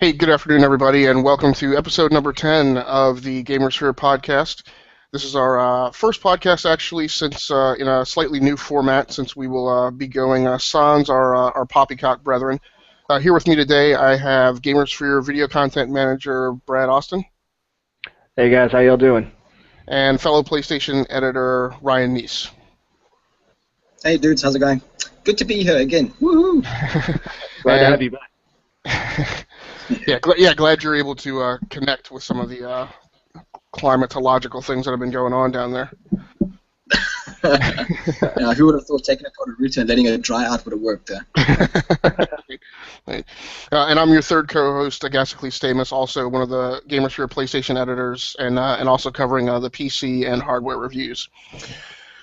Hey, good afternoon, everybody, and welcome to episode number 10 of the GamerSphere Podcast. This is our first podcast, actually, since in a slightly new format, since we will be going sans our poppycock brethren. Here with me today, I have GamerSphere Video Content Manager Brad Austin. Hey, guys, how y'all doing? And fellow PlayStation editor Ryan Neese. Hey, dudes, how's it going? Good to be here again. Woohoo! Glad to have you back. Glad you're able to connect with some of the climatological things that have been going on down there. Who would have thought taking apart a router and letting it dry out would have worked there? Right. And I'm your third co-host, Agassicles Stamus, also one of the GamerSphere PlayStation editors, and also covering the PC and hardware reviews.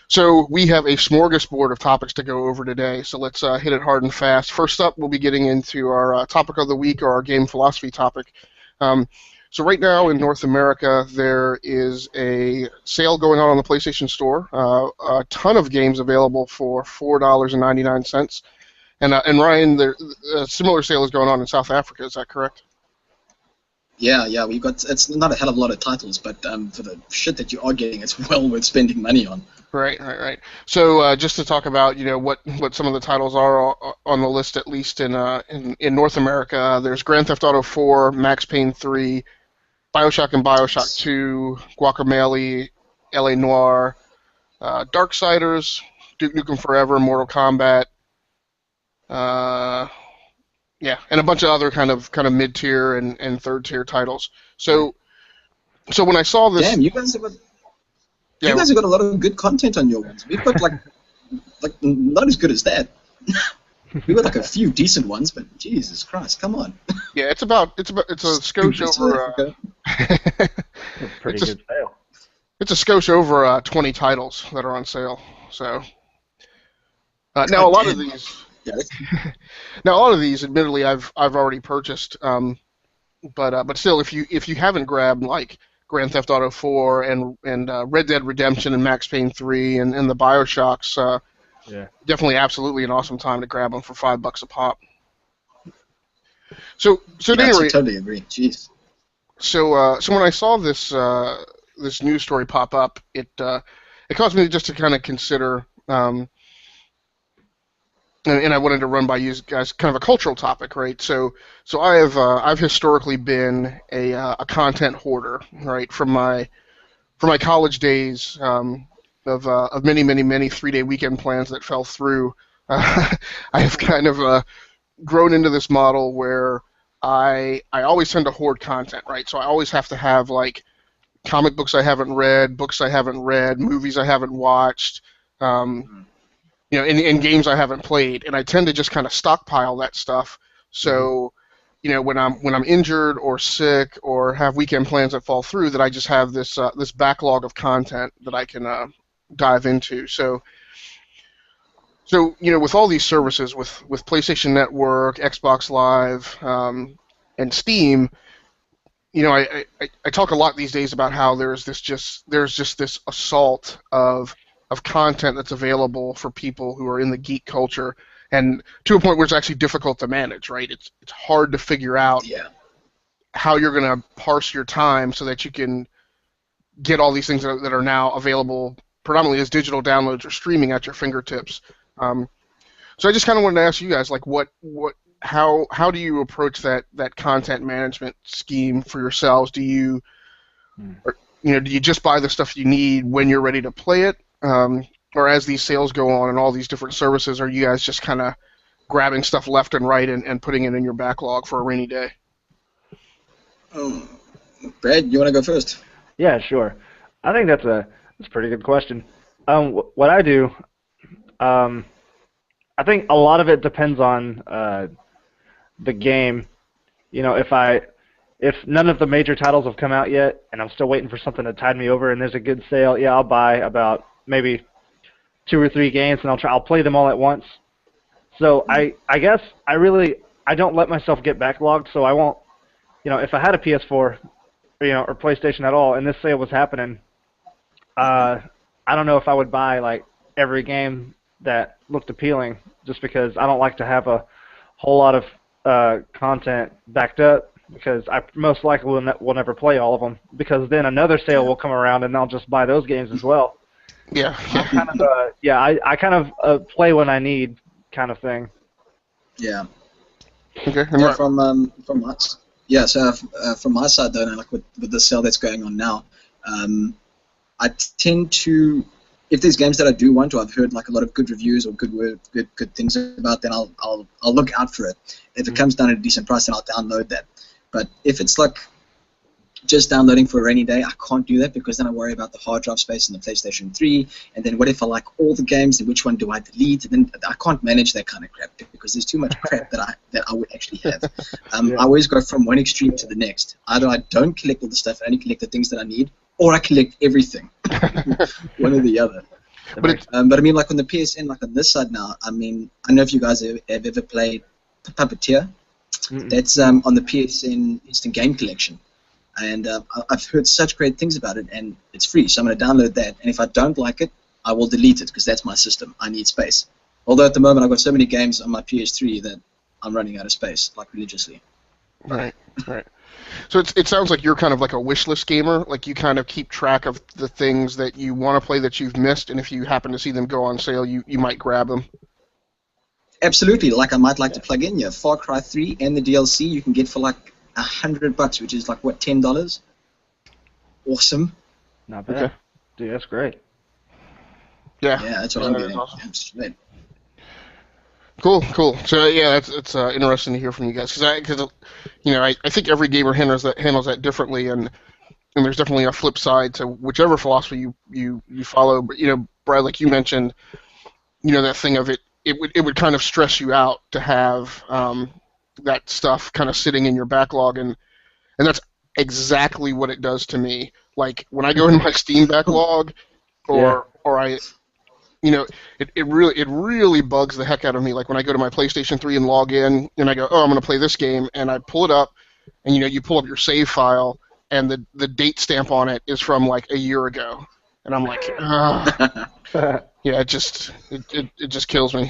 So we have a smorgasbord of topics to go over today, so let's hit it hard and fast. First up, we'll be getting into our topic of the week, or our game philosophy topic. So right now in North America, there is a sale going on the PlayStation Store. A ton of games available for $4.99. And Ryan, a similar sale is going on in South Africa, is that correct? Yeah, we've got, it's not a hell of a lot of titles, but for the shit that you are getting, it's well worth spending money on. Right. So just to talk about, what some of the titles are on the list, at least in North America, there's Grand Theft Auto 4, Max Payne 3, BioShock and BioShock 2, Guacamelee, LA Noire, Darksiders, Duke Nukem Forever, Mortal Kombat, and a bunch of other kind of mid-tier and third-tier titles. So when I saw this, damn, you guys have got a lot of good content on your ones. We've got like not as good as that. We've got like a few decent ones, but Jesus Christ, come on. Yeah, it's a skosh over. Pretty good sale. It's a skosh over 20 titles that are on sale. So now a lot of these. Yes. Now a lot of these, admittedly, I've already purchased. But still, if you haven't grabbed like Grand Theft Auto 4 and Red Dead Redemption and Max Payne 3 and the BioShocks, definitely, absolutely an awesome time to grab them for $5 a pop. So I totally agree. Jeez. So when I saw this news story pop up, it caused me just to kind of consider, and I wanted to run by you guys kind of a cultural topic, right? So I've historically been a content hoarder, right? From my college days of many 3-day weekend plans that fell through. I have kind of grown into this model where I always tend to hoard content, right? So I always have to have like comic books I haven't read, books I haven't read, movies I haven't watched, and games I haven't played, and I tend to just kind of stockpile that stuff. So, when I'm injured or sick or have weekend plans that fall through, that I just have this backlog of content that I can dive into. So with all these services, with PlayStation Network, Xbox Live, and Steam, I talk a lot these days about how there's just this assault of content that's available for people who are in the geek culture, and to a point where it's actually difficult to manage, right? It's hard to figure out how you're going to parse your time so that you can get all these things that are now available predominantly as digital downloads or streaming at your fingertips. So I just kind of wanted to ask you guys, like, how do you approach that content management scheme for yourselves? Do you just buy the stuff you need when you're ready to play it? Or as these sales go on and all these different services, are you guys just kind of grabbing stuff left and right and putting it in your backlog for a rainy day? Brad, you want to go first? Yeah, sure. I think that's a pretty good question. What I do, I think a lot of it depends on the game. If none of the major titles have come out yet, and I'm still waiting for something to tide me over, and there's a good sale, I'll buy about maybe 2 or 3 games, and I'll play them all at once. So I guess I don't let myself get backlogged, so I won't, if I had a PS4, or PlayStation at all, and this sale was happening, I don't know if I would buy like every game that looked appealing, just because I don't like to have a whole lot of content backed up, because I most likely will never play all of them, because then another sale will come around and I'll just buy those games as well. Yeah. I kind of, I kind of play when I need, kind of thing. Yeah. Okay. Yeah, from my from my side though, like with the sale that's going on now, I tend to, if there's games that I do want, or I've heard like a lot of good reviews or good things about, then I'll look out for it. If it comes down at a decent price, then I'll download that. But if it's like just downloading for a rainy day, I can't do that, because then I worry about the hard drive space in the PlayStation 3, and then what if I like all the games, and which one do I delete? And then I can't manage that kind of crap, because there's too much crap that I would actually have. I always go from one extreme to the next. Either I don't collect all the stuff, I only collect the things that I need, or I collect everything. One or the other. But I mean, like on the PSN, like on this side now, I mean, I don't know if you guys have ever played Puppeteer. That's on the PSN Instant Game Collection. And I've heard such great things about it, and it's free, so I'm going to download that. And if I don't like it, I will delete it, because that's my system. I need space. Although at the moment I've got so many games on my PS3 that I'm running out of space, like religiously. Right. So it sounds like you're kind of like a wish list gamer. Like you kind of keep track of the things that you want to play that you've missed, and if you happen to see them go on sale, you might grab them. Absolutely. Like I might like to plug in Far Cry 3 and the DLC you can get for like $100, which is like what, $10? Awesome. Not bad. Okay. Dude, that's great. Yeah. Yeah, that's what I'm getting. Awesome. Cool. So yeah, it's interesting to hear from you guys, because I think every gamer handles that differently, and there's definitely a flip side to whichever philosophy you follow. But Brad, like you mentioned, that thing of it would kind of stress you out to have that stuff kind of sitting in your backlog, and that's exactly what it does to me. Like when I go in my Steam backlog, or I. It really bugs the heck out of me. Like when I go to my PlayStation 3 and log in, and I go, I'm going to play this game, and I pull it up, and you pull up your save file, and the date stamp on it is from like a year ago, and I'm like, it just kills me.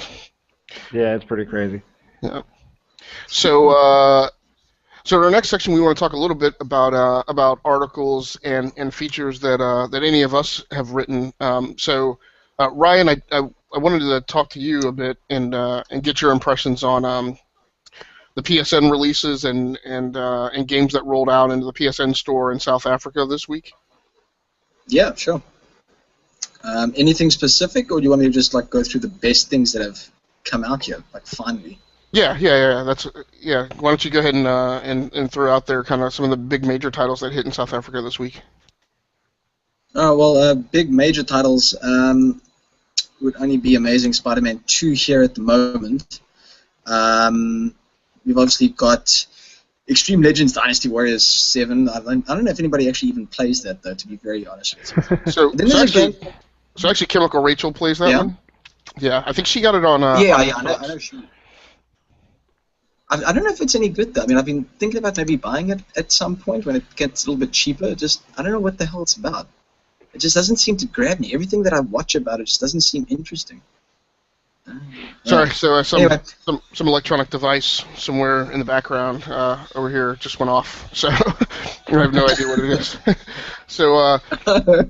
Yeah, it's pretty crazy. Yeah. So in our next section, we want to talk a little bit about articles and features that any of us have written. Ryan, I wanted to talk to you a bit and get your impressions on the PSN releases and games that rolled out into the PSN store in South Africa this week. Yeah, sure. Anything specific, or do you want me to just like go through the best things that have come out here, like finally? Yeah. Why don't you go ahead and throw out there kind of some of the big major titles that hit in South Africa this week? Oh, well, big major titles would only be Amazing Spider-Man 2 here at the moment. We've obviously got Extreme Legends Dynasty Warriors 7. I don't know if anybody actually even plays that, though, to be very honest with you. So actually Chemical Rachel plays that one? Yeah, I think she got it on... I know she... I don't know if it's any good, though. I mean, I've been thinking about maybe buying it at some point when it gets a little bit cheaper. I don't know what the hell it's about. It just doesn't seem to grab me. Everything that I watch about it just doesn't seem interesting. Sorry, so some electronic device somewhere in the background over here just went off, so I have no idea what it is. So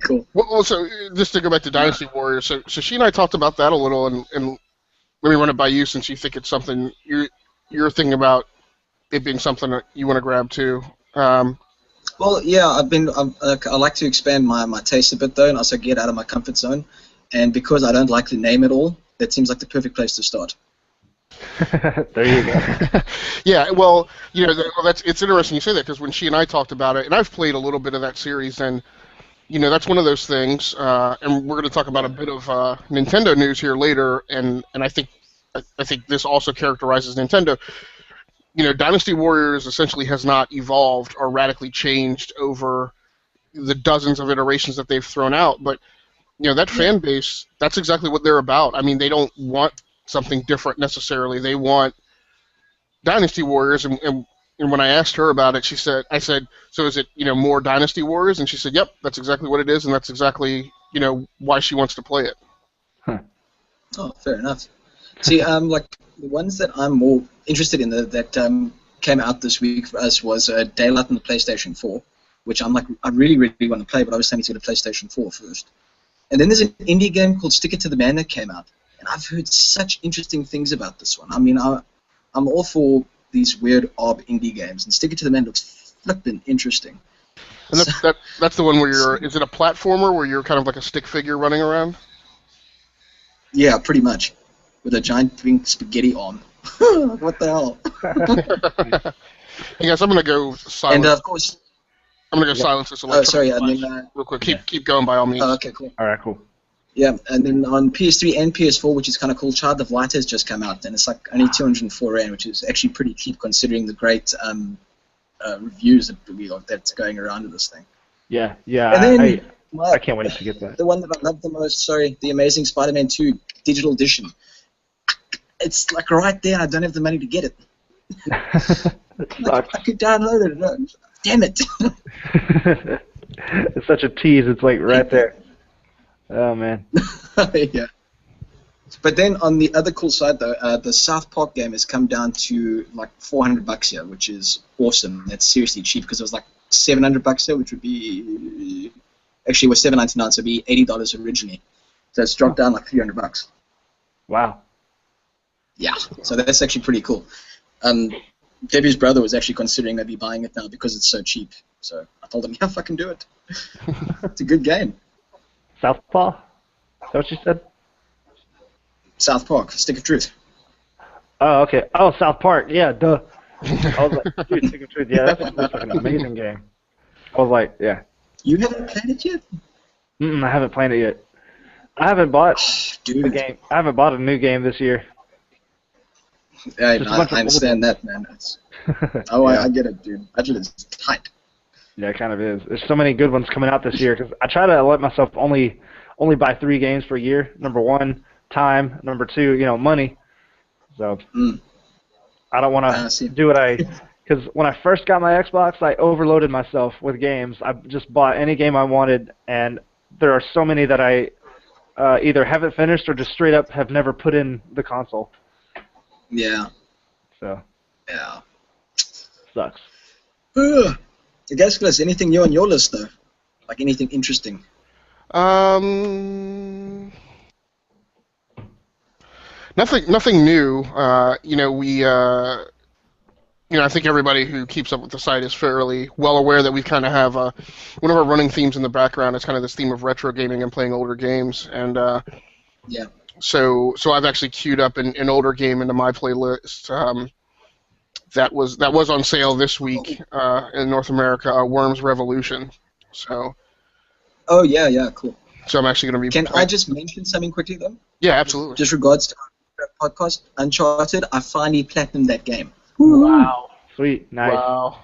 cool. Well, so just to go back to Dynasty Warriors, so she and I talked about that a little, and let me run it by you since you think it's something you're thinking about it being something that you want to grab too. Well, yeah, I like to expand my taste a bit though, and also get out of my comfort zone. And because I don't like the name at all, that seems like the perfect place to start. There you go. Yeah, well, it's interesting you say that, because when she and I talked about it, and I've played a little bit of that series, and that's one of those things. And we're going to talk about a bit of Nintendo news here later, and I think this also characterizes Nintendo. Dynasty Warriors essentially has not evolved or radically changed over the dozens of iterations that they've thrown out, but that fan base, that's exactly what they're about. I mean, they don't want something different necessarily. They want Dynasty Warriors, and when I asked her about it, I said, so is it more Dynasty Warriors? And she said, yep, that's exactly what it is, and that's exactly why she wants to play it. Huh. Oh, fair enough. See, like the ones that I'm more interested in that came out this week for us was Daylight on the PlayStation 4, which I'm like, I really, really want to play, but I was planning to get a PlayStation 4 first. And then there's an indie game called Stick It to the Man that came out, and I've heard such interesting things about this one. I mean, I'm all for these weird, odd indie games, and Stick It to the Man looks flippin' interesting. And that's the one where is it a platformer where you're kind of like a stick figure running around? Yeah, pretty much. With a giant pink spaghetti arm. What the hell? Hey guys, I'm gonna go silent. And of course, I'm gonna go silence this oh, sorry, I mean, real quick. Keep going by all means. Oh, okay, cool. All right, cool. Yeah, and then on PS3 and PS4, which is kind of cool, Child of Light has just come out, and it's like only 204 Rand, which is actually pretty cheap considering the great reviews that's going around with this thing. Yeah, yeah. And then I can't wait to get that. The one that I love the most, the Amazing Spider-Man 2 Digital Edition. It's like right there, and I don't have the money to get it. I could download it. Damn it. It's such a tease. It's like right there. Oh, man. Yeah. But then on the other cool side, though, the South Park game has come down to like $400 here, which is awesome. That's seriously cheap because it was like $700 here, which would be actually it was $7.99, so it'd be $80 originally. So it's dropped down like $300. Wow. Yeah, so that's actually pretty cool. Debbie's brother was actually considering maybe buying it now because it's so cheap. So I told him, yeah, fucking do it. It's a good game. Southpaw? Is that what you said? South Park, Stick of Truth. Oh, okay. Oh, South Park. Yeah, duh. I was like, dude, Stick of Truth. Yeah, that's like an amazing game. I was like, yeah. You haven't played it yet? I haven't played it yet. I haven't bought Dude. a game. I haven't bought a new game this year. Yeah, I understand that, man. I get it, dude. Budget is tight. Yeah, it kind of is. There's so many good ones coming out this year because I try to let myself only buy 3 games per year. Number 1, time. Number 2, money. So I don't want to do what because when I first got my Xbox, I overloaded myself with games. I just bought any game I wanted, and there are so many that I either haven't finished or just straight up have never put in the console. Yeah. So. Yeah. Sucks. I guess there's anything new on your list, though? Like anything interesting? Nothing new. I think everybody who keeps up with the site is fairly well aware that we kind of have one of our running themes in the background is kind of this theme of retro gaming and playing older games, and yeah. So I've actually queued up an older game into my playlist. That was on sale this week in North America, Worms Revolution. So. Oh yeah, cool. So I'm actually going to be. Can I just mention something quickly though? Yeah, absolutely. Just regards to our podcast, Uncharted. I finally platinumed that game. Wow. Sweet. Nice. Wow.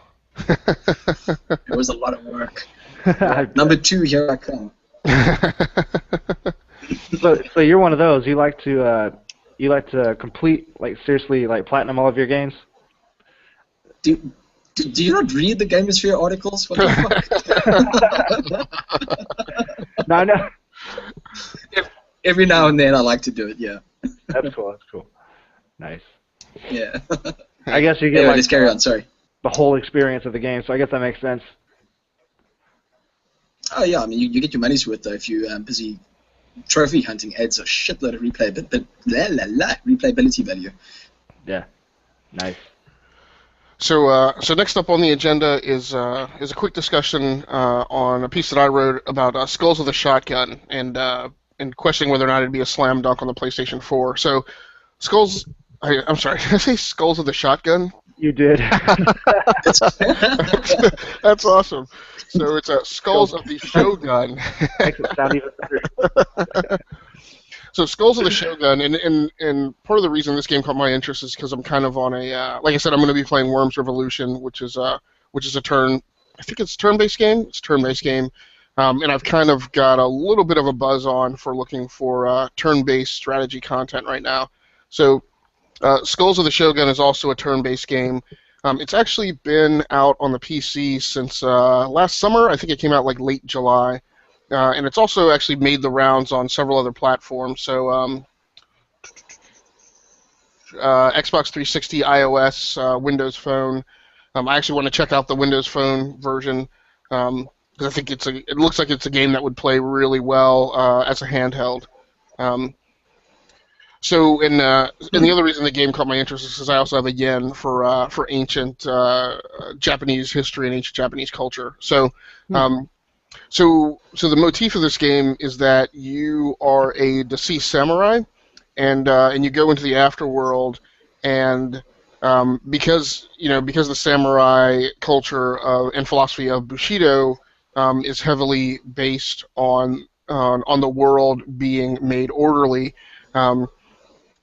It was a lot of work. Number 2, here I come. So you're one of those. You like to complete, like, seriously, like, platinum all of your games? Do you not read the GamersSphere articles? What the fuck? No. Every now and then I like to do it, yeah. That's cool. Nice. Yeah. I guess you get anyway, just carry on, sorry. The whole experience of the game, so I guess that makes sense. Oh yeah, I mean you get your money's worth though if you're busy. Trophy hunting adds a shitload of replayability value. Yeah, nice. So next up on the agenda is a quick discussion on a piece that I wrote about Skulls of the Shotgun and questioning whether or not it'd be a slam dunk on the PlayStation 4. So I'm sorry, did I say Skulls of the Shotgun? You did. That's awesome. So it's Skulls of the Shogun. Makes it sound even better. So Skulls of the Shogun, and part of the reason this game caught my interest is because I'm kind of on like I said, I'm going to be playing Worms Revolution, which is a turn-based game. It's a turn-based game, and I've kind of got a little bit of a buzz on for looking for turn-based strategy content right now. So Skulls of the Shogun is also a turn-based game. It's actually been out on the PC since last summer. I think it came out like late July. And it's also actually made the rounds on several other platforms. So Xbox 360, iOS, Windows Phone. I actually want to check out the Windows Phone version because I think it looks like it's a game that would play really well as a handheld. And the other reason the game caught my interest is because I also have a yen for ancient Japanese history and ancient Japanese culture. So the motif of this game is that you are a deceased samurai, and you go into the afterworld, and because the samurai culture and philosophy of Bushido is heavily based on the world being made orderly.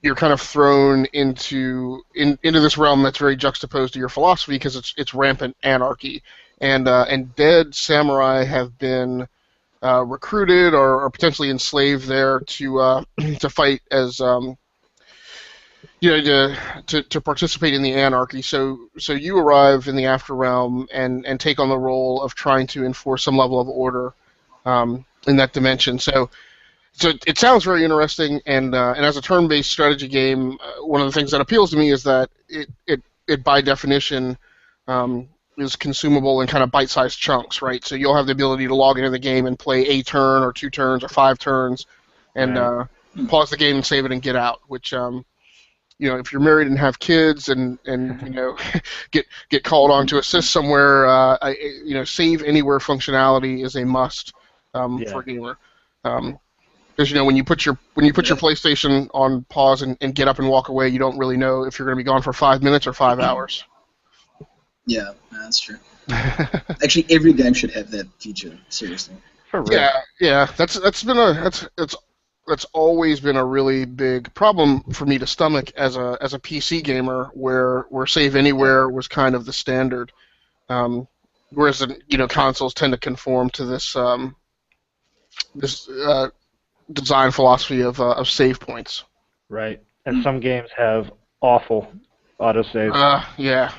You're kind of thrown into this realm that's very juxtaposed to your philosophy because it's rampant anarchy, and dead samurai have been recruited or potentially enslaved there to fight as to participate in the anarchy. So you arrive in the Afterrealm and take on the role of trying to enforce some level of order in that dimension. So it sounds very interesting, and as a turn-based strategy game, one of the things that appeals to me is that it by definition is consumable in kind of bite-sized chunks, right? So you'll have the ability to log into the game and play a turn or 2 turns or 5 turns, and pause the game and save it and get out. Which if you're married and have kids and get called on to assist somewhere, save anywhere functionality is a must for a gamer. Because when you put your PlayStation on pause and get up and walk away, you don't really know if you're going to be gone for 5 minutes or 5 hours. Yeah, that's true. Actually, every game should have that feature. Seriously. For real. Yeah. That's always been a really big problem for me to stomach as a PC gamer, where save anywhere was kind of the standard, whereas consoles tend to conform to this design philosophy of save points. Right. And some games have awful autosaves. Yeah.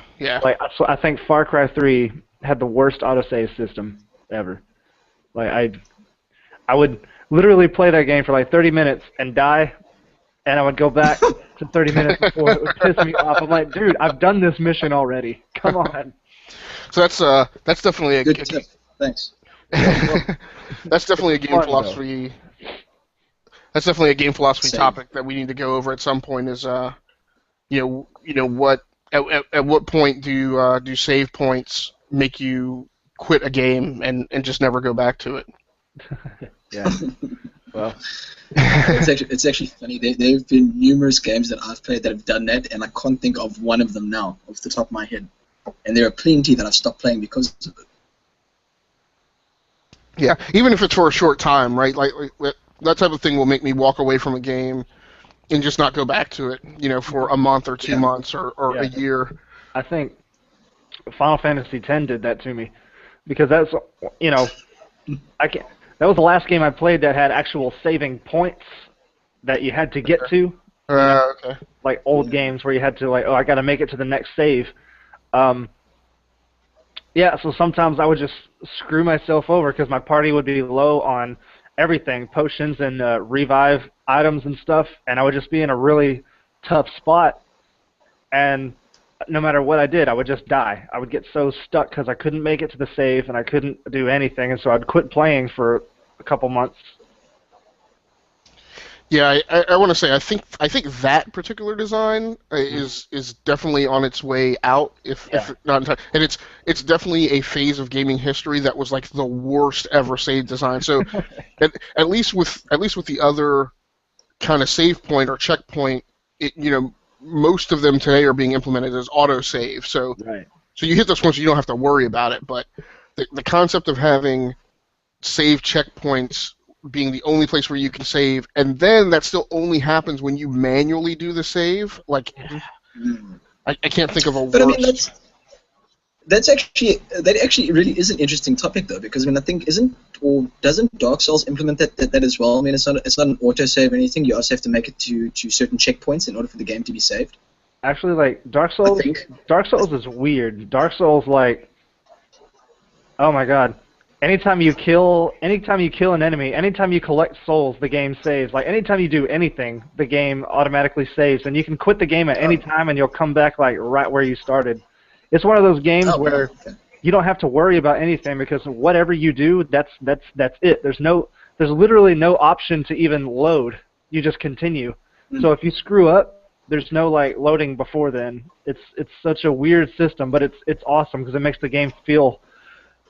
Like I think Far Cry 3 had the worst autosave system ever. Like I would literally play that game for like 30 minutes and die, and I would go back to 30 minutes before it would piss me off. I'm like, dude, I've done this mission already. Come on. So that's definitely a good tip. Thanks. That's definitely a game philosophy. That's definitely a game philosophy Same. topic that we need to go over at some point. Is at what point do save points make you quit a game and just never go back to it? Yeah. Well, it's actually funny. There have been numerous games that I've played that have done that, and I can't think of one of them now off the top of my head. And there are plenty that I've stopped playing because of it. Yeah, even if it's for a short time, right? Like that type of thing will make me walk away from a game and just not go back to it, for a month or 2 months or a year. I think Final Fantasy X did that to me because that's that was the last game I played that had actual saving points that you had to get to. Okay. Like old games where you had to I got to make it to the next save. So sometimes I would just screw myself over because my party would be low on everything, potions and revive items and stuff, and I would just be in a really tough spot, and no matter what I did, I would just die. I would get so stuck because I couldn't make it to the save, and I couldn't do anything, and so I'd quit playing for a couple months. Yeah, I want to say I think that particular design is definitely on its way out, if not entirely. And it's definitely a phase of gaming history that was like the worst ever save design. So at least with the other kind of save point or checkpoint, most of them today are being implemented as autosave. So you hit this once, you don't have to worry about it. But the concept of having save checkpoints being the only place where you can save, and then that still only happens when you manually do the save. Like, I can't think of a But worse. that actually really is an interesting topic though, because I think doesn't Dark Souls implement that as well? I mean, it's not an autosave or anything. You also have to make it to certain checkpoints in order for the game to be saved. Actually, like Dark Souls is weird. Dark Souls, oh my god. anytime you kill an enemy, anytime you collect souls, the game saves. Like anytime you do anything, the game automatically saves, and you can quit the game at any time, and you'll come back like right where you started. It's one of those games where you don't have to worry about anything because whatever you do, that's it. There's literally no option to even load. You just continue. So if you screw up, there's no like loading before then. It's such a weird system, but it's awesome because it makes the game feel,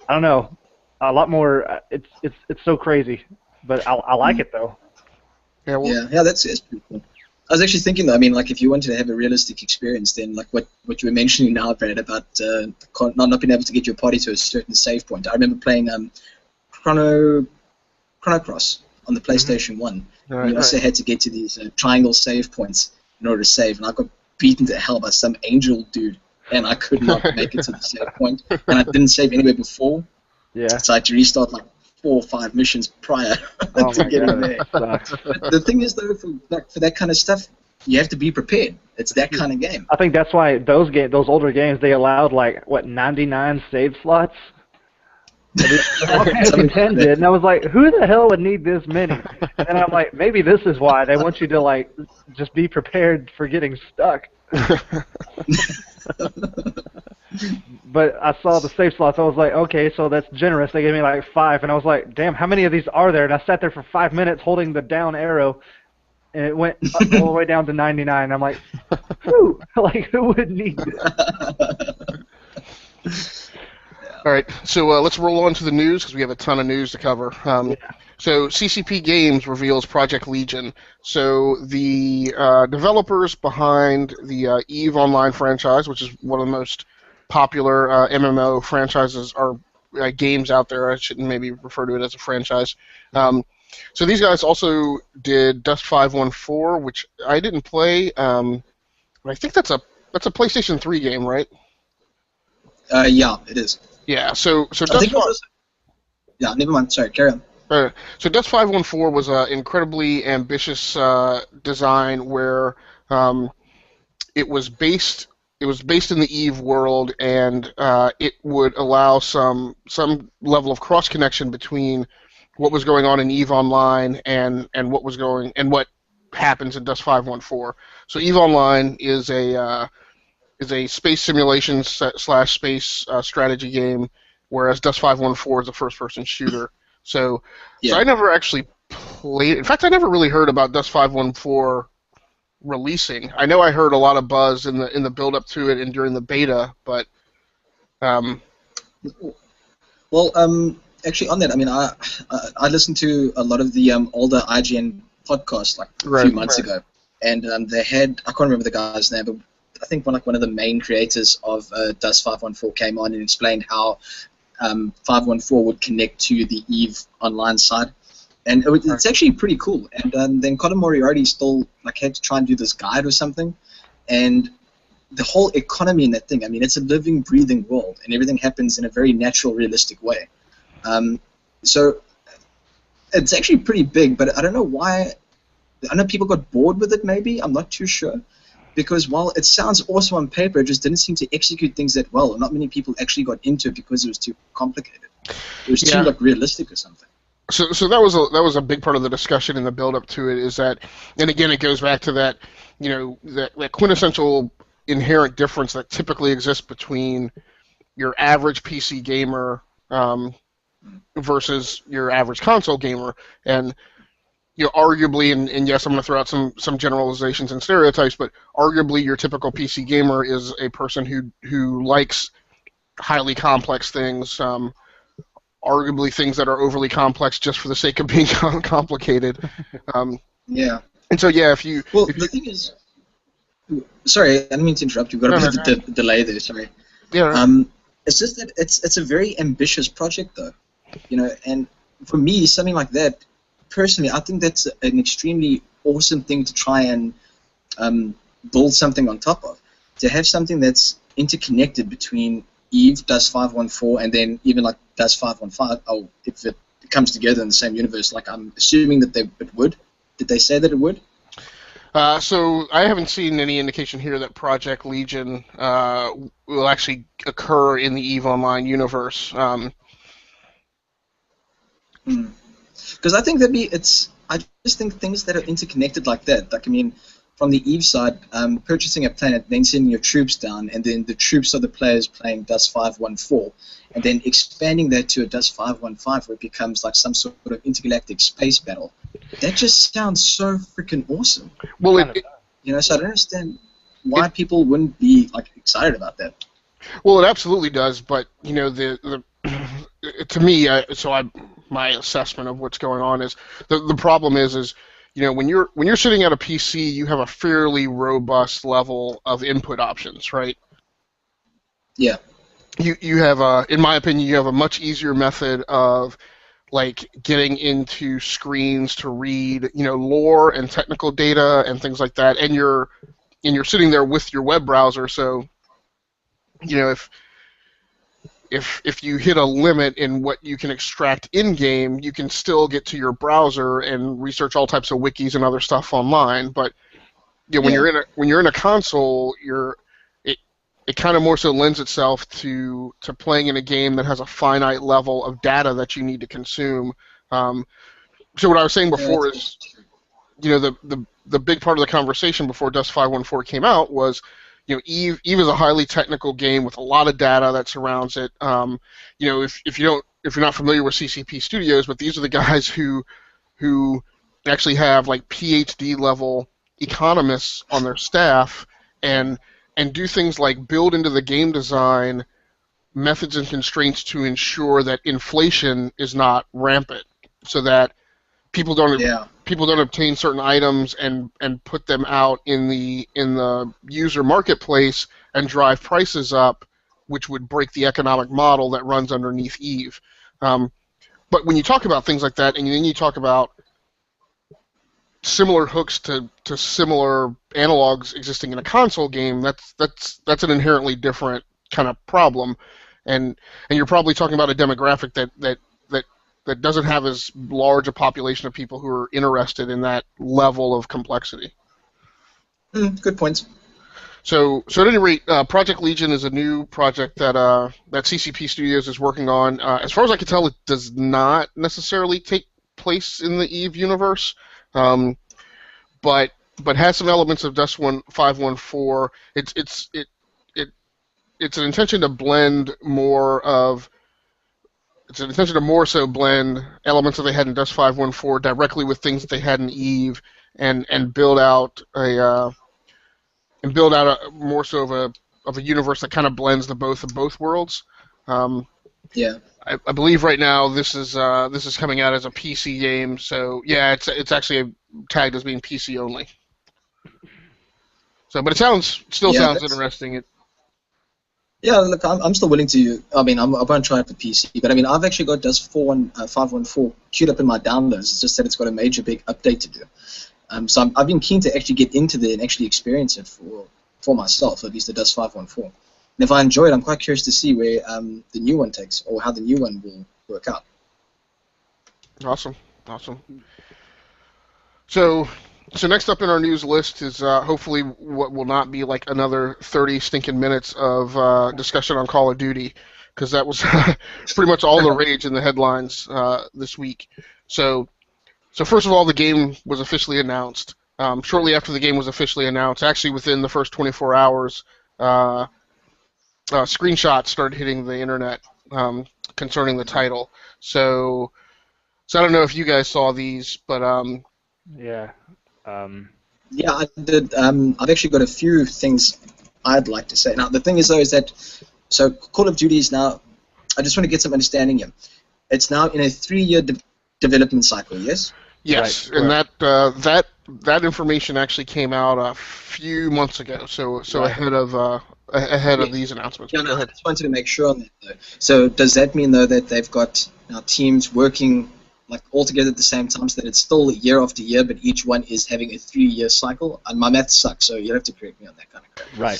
I don't know, a lot more. It's so crazy, but I like it though. Yeah, that's pretty cool. I was actually thinking though, I mean, like if you wanted to have a realistic experience, then like what you were mentioning now, Brad, about not being able to get your party to a certain save point. I remember playing Chrono Cross on the PlayStation 1. You also had to get to these triangle save points in order to save, and I got beaten to hell by some angel dude, and I could not make it to the save point, and I didn't save anywhere before. Yeah. So I had to restart like 4 or 5 missions prior to get in there. The thing is, though, for that kind of stuff, you have to be prepared. It's that kind of game. I think that's why those older games, they allowed like 99 save slots. And 10 did, and I was like, who the hell would need this many? And I'm like, maybe this is why they want you to like just be prepared for getting stuck. But I saw the save slots. I was like, okay, so that's generous. They gave me like 5, and I was like, damn, how many of these are there? And I sat there for 5 minutes holding the down arrow, and it went all the way down to 99. I'm like, whew, like who would need this? All right, so let's roll on to the news because we have a ton of news to cover. So CCP Games reveals Project Legion. So the developers behind the EVE Online franchise, which is one of the most popular MMO franchises or games out there. I shouldn't maybe refer to it as a franchise. So these guys also did Dust 514, which I didn't play. But I think that's a PlayStation 3 game, right? Yeah, it is. Yeah, so yeah, never mind. Sorry, carry on. So Dust 514 was an incredibly ambitious design where it was based in the EVE world, and it would allow some level of cross connection between what was going on in EVE Online and what happens in Dust 514. So EVE Online is a space simulation / space strategy game, whereas Dust 514 is a first-person shooter. So I never actually played. In fact, I never really heard about Dust 514 releasing. I know I heard a lot of buzz in the build-up to it and during the beta, but actually on that, I mean, I listened to a lot of the older IGN podcasts like a few months ago, and they had, I can't remember the guy's name, but I think one of the main creators of Dust 514 came on and explained how 514 would connect to the EVE Online side, and it's actually pretty cool. And then Colin Moriarty still had to try and do this guide or something, and the whole economy in that thing. I mean, it's a living, breathing world, and everything happens in a very natural, realistic way. So it's actually pretty big, but I don't know why. I know people got bored with it. Maybe I'm not too sure. Because while it sounds awesome on paper, it just didn't seem to execute things that well. And not many people actually got into it because it was too complicated. It was too realistic or something. So that was a big part of the discussion in the build up to it. Is that, and again, it goes back to that, that quintessential inherent difference that typically exists between your average PC gamer versus your average console gamer, and arguably, and yes, I'm going to throw out some generalizations and stereotypes, but arguably your typical PC gamer is a person who likes highly complex things, arguably things that are overly complex just for the sake of being complicated. Yeah. And so, if you... Well, the thing is... Sorry, I didn't mean to interrupt you. We've got a bit of a delay there, sorry. Yeah. It's just that it's a very ambitious project, though. And for me, something like that, personally, I think that's an extremely awesome thing to try and build something on top of. To have something that's interconnected between EVE, Dust 514, and then even like Dust 515, if it comes together in the same universe, like I'm assuming that it would. Did they say that it would? So I haven't seen any indication here that Project Legion will actually occur in the EVE Online universe. Because I think I just think things that are interconnected like that, like, I mean, from the Eve side, purchasing a planet, then sending your troops down, and then the troops are the players playing Dust 514, and then expanding that to a Dust 515 where it becomes like some sort of intergalactic space battle. That just sounds so freaking awesome. Well, so I don't understand why people wouldn't be like excited about that. Well, it absolutely does, but to me, my assessment of what's going on is the problem is when you're sitting at a PC, you have a fairly robust level of input options, right? Yeah. You have in my opinion, you have a much easier method of like getting into screens to read, lore and technical data and things like that, and you're sitting there with your web browser, so if you hit a limit in what you can extract in-game, you can still get to your browser and research all types of wikis and other stuff online. But when you're in a console, it kind of more so lends itself to playing in a game that has a finite level of data that you need to consume. So what I was saying before is, the big part of the conversation before Dust 514 came out was, Eve is a highly technical game with a lot of data that surrounds it. If you're not familiar with CCP Studios, but these are the guys who actually have like PhD level economists on their staff and do things like build into the game design methods and constraints to ensure that inflation is not rampant, so that people don't obtain certain items and put them out in the user marketplace and drive prices up, which would break the economic model that runs underneath Eve. But when you talk about things like that, and then you talk about similar hooks to similar analogs existing in a console game, that's an inherently different kind of problem, and you're probably talking about a demographic that doesn't have as large a population of people who are interested in that level of complexity. Good points. So at any rate, Project Legion is a new project that CCP Studios is working on. As far as I can tell, it does not necessarily take place in the Eve universe, but has some elements of Dust 514. It's an intention to blend more of. It's an intention to more so blend elements that they had in Dust 514 directly with things that they had in Eve, and build out a more so of a universe that kind of blends the both of both worlds. Yeah. I believe right now this is coming out as a PC game, so yeah, it's actually tagged as being PC only. So, but it sounds interesting. Yeah, look, I'm still willing to. I mean, I won't try it for PC, but I mean, I've actually got Dust 514 queued up in my downloads. It's just that it's got a major big update to do. So I've been keen to actually get into it and actually experience it for myself, at least the Dust 514. And if I enjoy it, I'm quite curious to see where the new one takes, or how the new one will work out. Awesome. So next up in our news list is hopefully what will not be like another 30 stinking minutes of discussion on Call of Duty, because that was pretty much all the rage in the headlines this week. So first of all, the game was officially announced. Shortly after the game was officially announced, actually within the first 24 hours, screenshots started hitting the internet concerning the title. So I don't know if you guys saw these, but yeah. Yeah, I did. I've actually got a few things I'd like to say. Now, the thing is, though, is that Call of Duty is now. I just want to get some understanding here. It's now in a 3-year development cycle. Yes. Yes, right, and that information actually came out a few months ago. So right. ahead of these announcements. Yeah, no, I just wanted to make sure on that, though. So does that mean, though, that they've got now teams working like all together at the same time, so that it's still year after year, but each one is having a 3-year cycle? And my math sucks, so you have to correct me on that kind of crap. Right.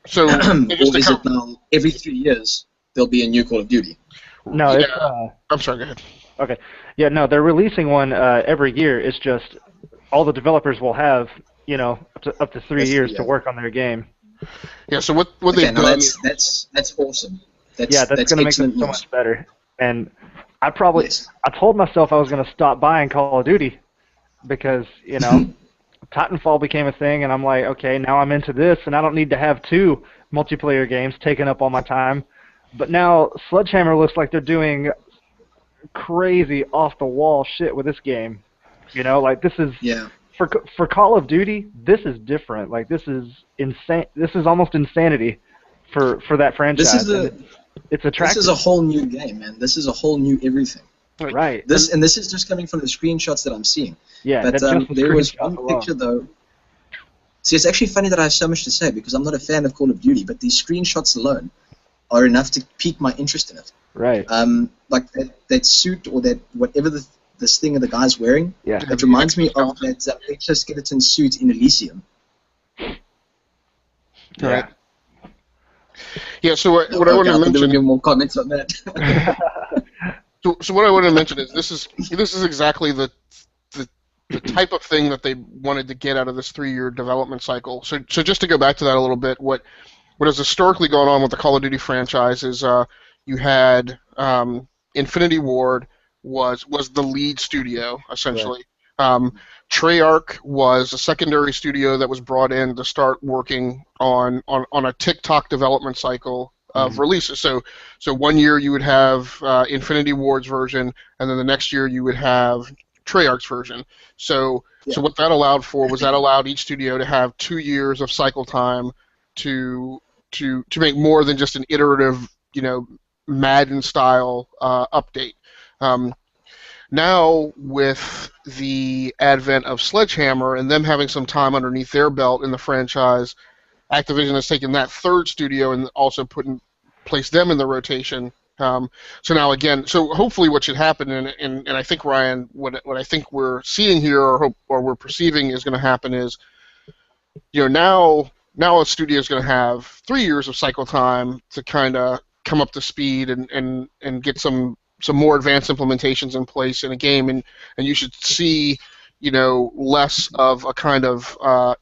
So or is it now every 3 years there'll be a new Call of Duty? No, yeah. I'm sorry. Go ahead. Okay. Yeah, no, they're releasing one every year. It's just all the developers will have, up to 3 years to work on their game. Yeah. So what they've done? That's awesome. That's going to make them so much better. And Yes. I told myself I was going to stop buying Call of Duty because, Titanfall became a thing, and I'm like, okay, now I'm into this, and I don't need to have 2 multiplayer games taking up all my time. But now Sledgehammer looks like they're doing crazy off-the-wall shit with this game. Like this is Yeah. for Call of Duty. This is different. Like this is insane. This is almost insanity for that franchise. It's attractive. This is a whole new game, man. This is a whole new everything. Right. This is just coming from the screenshots that I'm seeing. Yeah. But that's just there was screenshot one alone. picture though. See, it's actually funny that I have so much to say because I'm not a fan of Call of Duty, but these screenshots alone are enough to pique my interest in it. Right. Like that suit or that whatever this thing the guy's wearing. Yeah. It reminds me of that exoskeleton suit in Elysium. Right. Yeah. So what I want to mention. Give more comments on that. So what I want to mention is this is exactly the type of thing that they wanted to get out of this 3-year development cycle. So just to go back to that a little bit, what has historically gone on with the Call of Duty franchise is you had Infinity Ward was the lead studio essentially. Right. Treyarch was a secondary studio that was brought in to start working on a TikTok development cycle of releases. So 1 year you would have Infinity Ward's version, and then the next year you would have Treyarch's version. So what that allowed for was that allowed each studio to have 2 years of cycle time to make more than just an iterative, Madden style update. Now with the advent of Sledgehammer and them having some time underneath their belt in the franchise, Activision has taken that third studio and also placed them in the rotation. So now again, so hopefully what should happen, and I think Ryan, what I think we're seeing here or we're perceiving is going to happen is, now a studio is going to have 3 years of cycle time to kind of come up to speed and get some more advanced implementations in place in a game, and you should see less of a kind of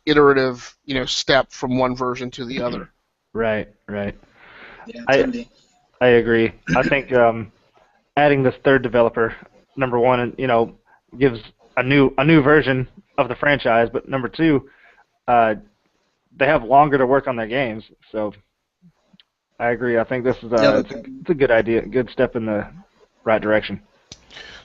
iterative step from one version to the other. Right. Yeah, totally. I agree. I think adding this third developer, number one, gives a new version of the franchise, but number two, they have longer to work on their games. So I agree. I think this is it's a good idea, a good step in the right direction.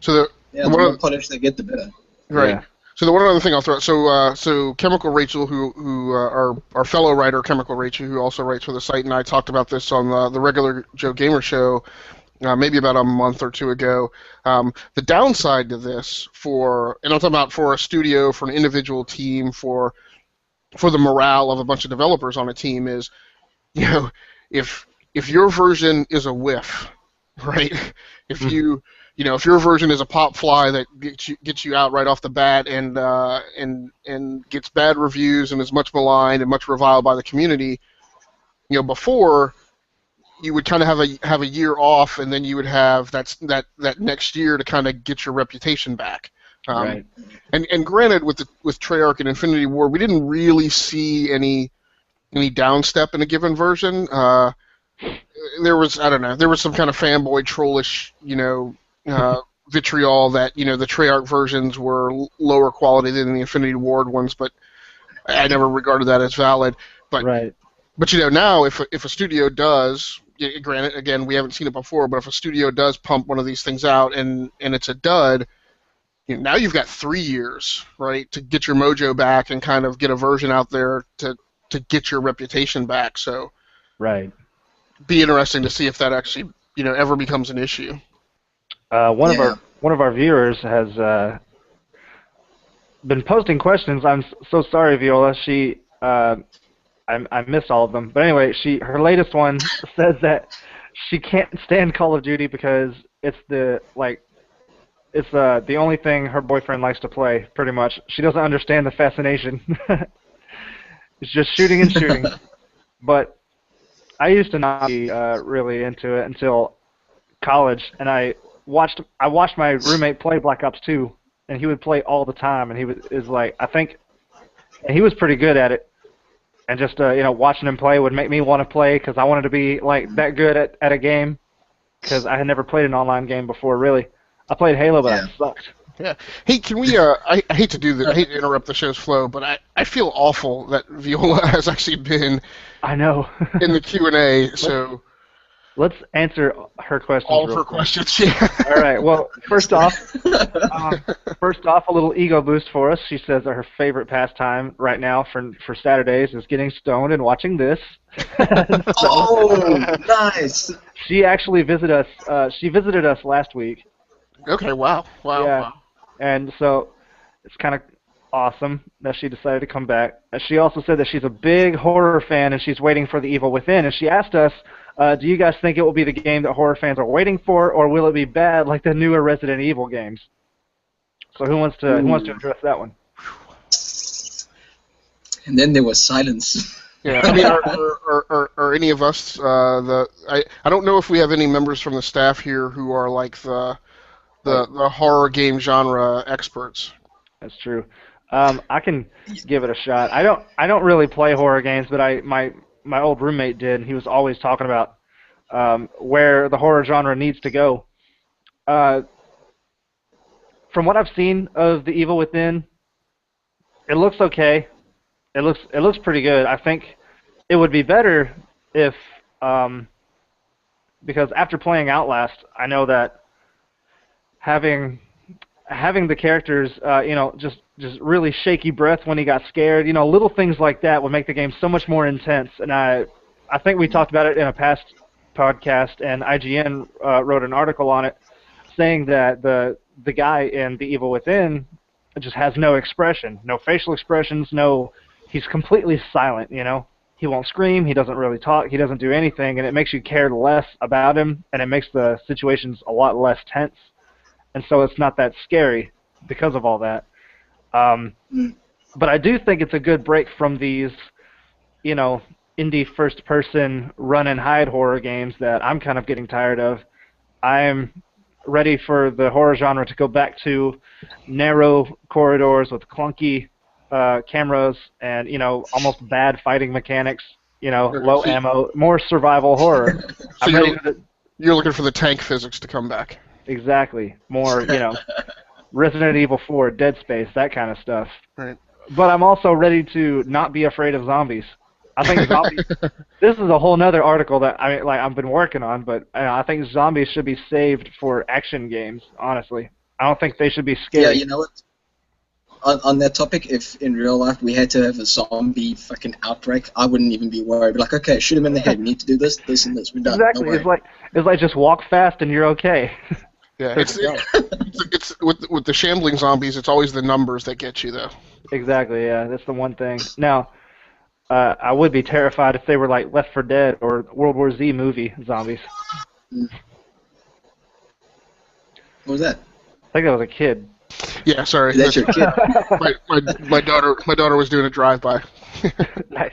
So the more polished they get, the better. Right. Yeah. So the one other thing I'll throw out, so Chemical Rachel, who our fellow writer Chemical Rachel, who also writes for the site, and I talked about this on the regular Joe Gamer show, maybe about a month or two ago. The downside to this, and I'm talking about for a studio, for an individual team, for the morale of a bunch of developers on a team, is, if your version is a whiff, right? If if your version is a pop fly that gets you out right off the bat and gets bad reviews and is much maligned and much reviled by the community, before you would kind of have a year off, and then you would have that next year to kind of get your reputation back. Right. And granted, with Treyarch and Infinity Ward, we didn't really see any downstep in a given version. There was some kind of fanboy trollish, vitriol that the Treyarch versions were lower quality than the Infinity Ward ones, but I never regarded that as valid. But right. But now, if a studio does, granted, again, we haven't seen it before, but if a studio does pump one of these things out and it's a dud, now you've got 3 years, right, to get your mojo back and kind of get a version out there to get your reputation back. So, right. Be interesting to see if that actually ever becomes an issue. One of our viewers has been posting questions. I'm so sorry, Viola. She I missed all of them, but anyway, her latest one says that she can't stand Call of Duty because it's the only thing her boyfriend likes to play. Pretty much, she doesn't understand the fascination. It's just shooting and shooting. But I used to not be really into it until college, and I watched my roommate play Black Ops 2, and he would play all the time, and he was pretty good at it, and just watching him play would make me want to play because I wanted to be like that good at a game, because I had never played an online game before, really. I played Halo, but I sucked. Yeah. Hey, can we? I hate to do this. I hate to interrupt the show's flow, but I feel awful that Viola has actually been I know. in the Q&A. So Let's answer her questions. all of her questions. Yeah. All right. Well, first off, a little ego boost for us. She says that her favorite pastime right now for Saturdays is getting stoned and watching this. Oh, nice. She actually visited us. She visited us last week. Okay. Wow. Wow. Yeah. Wow. And so it's kind of awesome that she decided to come back. She also said that she's a big horror fan and she's waiting for The Evil Within. And she asked us, do you guys think it will be the game that horror fans are waiting for, or will it be bad like the newer Resident Evil games? So who wants to address that one? And then there was silence. Yeah, I mean, are any of us I don't know if we have any members from the staff here who are like the horror game genre experts. That's true. I can give it a shot. I don't really play horror games, but my old roommate did, and he was always talking about where the horror genre needs to go. From what I've seen of The Evil Within, it looks okay. It looks pretty good. I think it would be better if because after playing Outlast, I know that having the characters, just really shaky breath when he got scared, little things like that would make the game so much more intense. And I think we talked about it in a past podcast, and IGN wrote an article on it saying that the guy in The Evil Within just has no expression, no facial expressions, he's completely silent, He won't scream, he doesn't really talk, he doesn't do anything, and it makes you care less about him, and it makes the situations a lot less tense. And so it's not that scary because of all that. But I do think it's a good break from these, indie first-person run-and-hide horror games that I'm kind of getting tired of. I'm ready for the horror genre to go back to narrow corridors with clunky cameras and, almost bad fighting mechanics, low ammo, more survival horror. So you're looking for the tank physics to come back. Exactly. More, Resident Evil 4, Dead Space, that kind of stuff. Right. But I'm also ready to not be afraid of zombies. I think zombies. This is a whole nother article that I've been working on, but I think zombies should be saved for action games. Honestly, I don't think they should be scary. Yeah, you know what? On that topic, if in real life we had to have a zombie fucking outbreak, I wouldn't even be worried. Like, okay, shoot him in the head. We need to do this, this, and this. We're done. Exactly. It's like just walk fast and you're okay. Yeah, it's with the shambling zombies. It's always the numbers that get you, though. Exactly. Yeah, that's the one thing. Now, I would be terrified if they were like Left 4 Dead or World War Z movie zombies. What was that? I think that was a kid. Yeah, sorry. That's your kid. my daughter was doing a drive-by. Nice.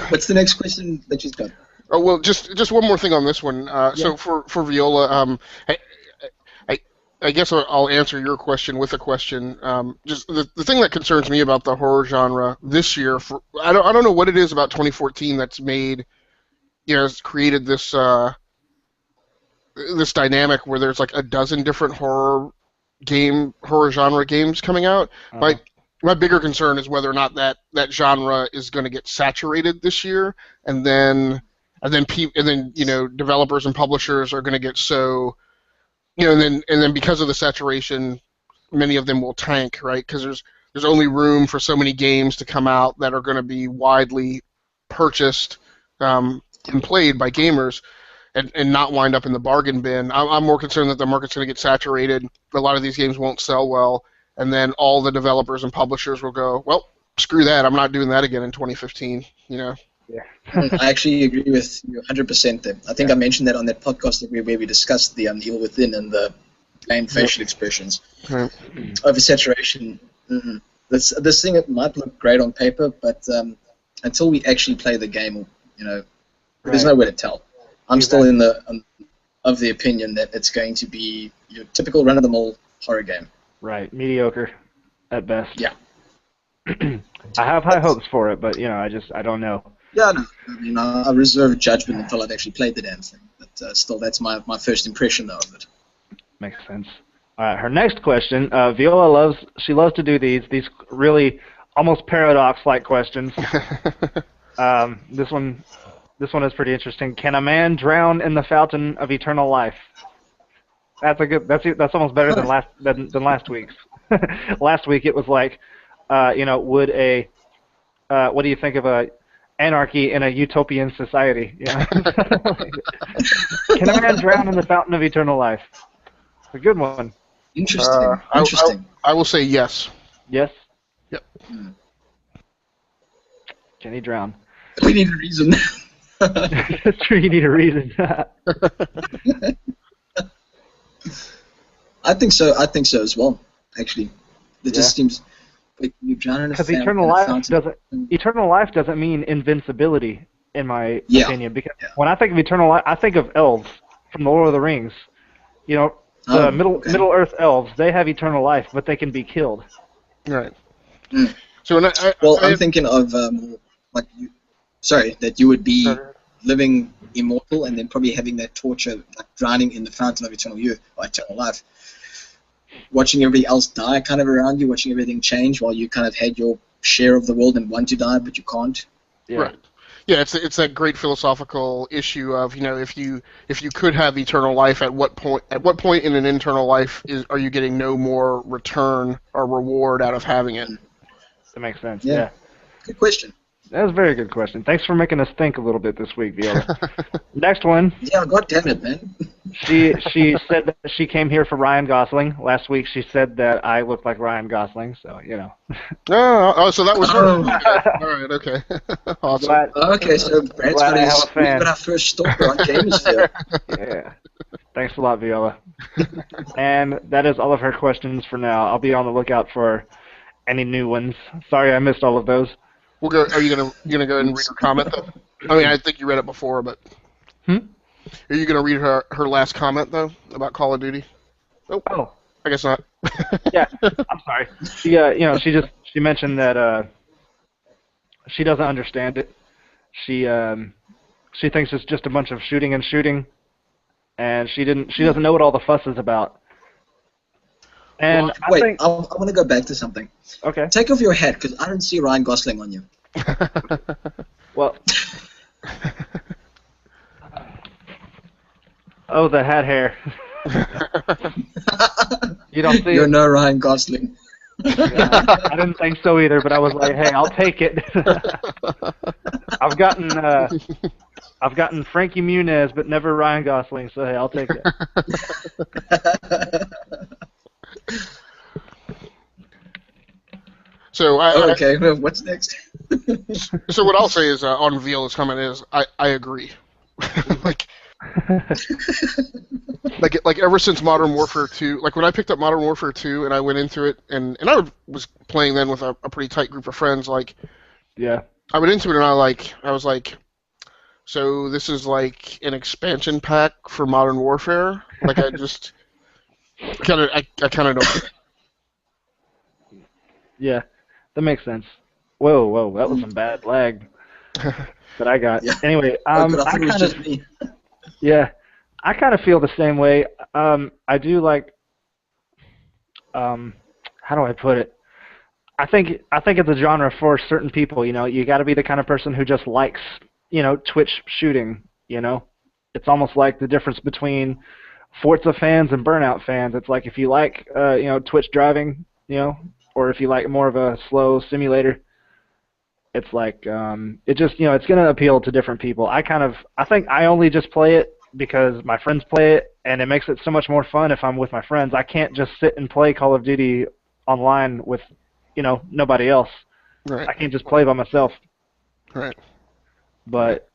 What's the next question that she's got? Oh well, just one more thing on this one. So for Viola, I guess I'll answer your question with a question. Just the thing that concerns me about the horror genre this year, I don't know what it is about 2014 that's made, has created this this dynamic where there's like a dozen different horror genre games coming out. My bigger concern is whether or not that genre is going to get saturated this year, and then developers and publishers are going to get so, and then because of the saturation, many of them will tank, right? Because there's only room for so many games to come out that are going to be widely purchased and played by gamers, and not wind up in the bargain bin. I'm more concerned that the market's going to get saturated. A lot of these games won't sell well, and then all the developers and publishers will go, well, screw that. I'm not doing that again in 2015. Yeah. I actually agree with you 100% there. I think I mentioned that on that podcast where we discussed the Evil Within and the plain facial expressions. Right. Oversaturation. This thing, it might look great on paper, but until we actually play the game, there's no way to tell. I'm still of the opinion that it's going to be your typical run-of-the-mill horror game. Right, mediocre at best. Yeah. I have high hopes for it, but I don't know. Yeah, no, I mean, I reserve judgment until I've actually played the damn thing. But still, that's my first impression, though, of it. Makes sense. All right, her next question. Viola loves to do these really almost paradox-like questions. This one is pretty interesting. Can a man drown in the fountain of eternal life? That's a good. That's almost better than last week's. Last week it was like, would a what do you think of a anarchy in a utopian society? Yeah. Can a man drown in the fountain of eternal life? A good one. Interesting. I will say yes. Yes. Yep. Can he drown? We need a reason. That's true. You need a reason. I think so as well. Actually, it just seems like you drown in a because eternal life doesn't mean invincibility, in my opinion. Because when I think of eternal life, I think of elves from the Lord of the Rings. You know, the Middle Earth elves. They have eternal life, but they can be killed. Right. Mm. So I'm thinking of that you would be living immortal and then probably having that torture, like drowning in the fountain of eternal youth or eternal life, watching everybody else die kind of around you, watching everything change while you kind of had your share of the world and want to die but you can't. Yeah. Right. Yeah, it's that great philosophical issue of, if you could have eternal life, at what point in an eternal life are you getting no more return or reward out of having it? That makes sense. Yeah. Yeah. Good question. That was a very good question. Thanks for making us think a little bit this week, Viola. Next one. Yeah, God damn it, man. She said that she came here for Ryan Gosling. Last week she said that I looked like Ryan Gosling, so, Oh, so that was her. All right, okay. Awesome. Okay, so Brad's got our first stalker on GamersSphere. Yeah. Thanks a lot, Viola. And that is all of her questions for now. I'll be on the lookout for any new ones. Sorry I missed all of those. We'll go. Are you gonna go ahead and read her comment though? I mean, I think you read it before, but. Are you gonna read her last comment though about Call of Duty? Oh. I guess not. Yeah, I'm sorry. She mentioned that she doesn't understand it. She thinks it's just a bunch of shooting, and she doesn't know what all the fuss is about. And I want to go back to something. Okay. Take off your hat, because I don't see Ryan Gosling on you. Well. Oh, the hat hair. You don't see You're it? no Ryan Gosling. Yeah, I didn't think so either, but I was like, hey, I'll take it. I've gotten Frankie Muniz, but never Ryan Gosling, so hey, I'll take it. So okay, what's next? So what I'll say is on Viola's comment is I agree. like ever since Modern Warfare 2, like when I picked up Modern Warfare 2 and I went into it and I was playing then with a pretty tight group of friends, like yeah. I went into it and I was like, so this is like an expansion pack for Modern Warfare? Like I just kind of don't. Yeah, that makes sense. Whoa, that was some bad lag that I got. Yeah. Anyway, I kind of feel the same way. I do like. How do I put it? I think it's a genre for certain people. You got to be the kind of person who just likes, Twitch shooting. It's almost like the difference between Forza fans and Burnout fans. It's like if you like, Twitch driving, or if you like more of a slow simulator. It's like it just it's going to appeal to different people. I think I only just play it because my friends play it, and it makes it so much more fun if I'm with my friends. I can't just sit and play Call of Duty online with nobody else. Right. I can't just play by myself. Right. But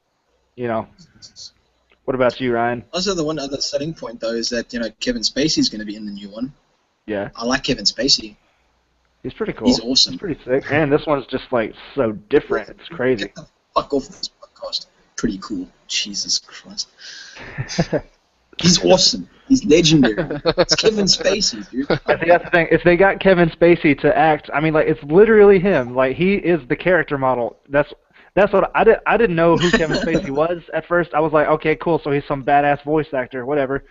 what about you, Ryan? Also, the one other selling point though is that Kevin Spacey's going to be in the new one. Yeah. I like Kevin Spacey. He's pretty cool. He's awesome. He's pretty sick. And this one's just like so different. It's crazy. Get the fuck off this podcast. Pretty cool. Jesus Christ. He's awesome. He's legendary. It's Kevin Spacey, dude. I think that's the thing. If they got Kevin Spacey to act, I mean, like it's literally him. Like he is the character model. That's what I did. I didn't know who Kevin Spacey was at first. I was like, okay, cool. So he's some badass voice actor, whatever.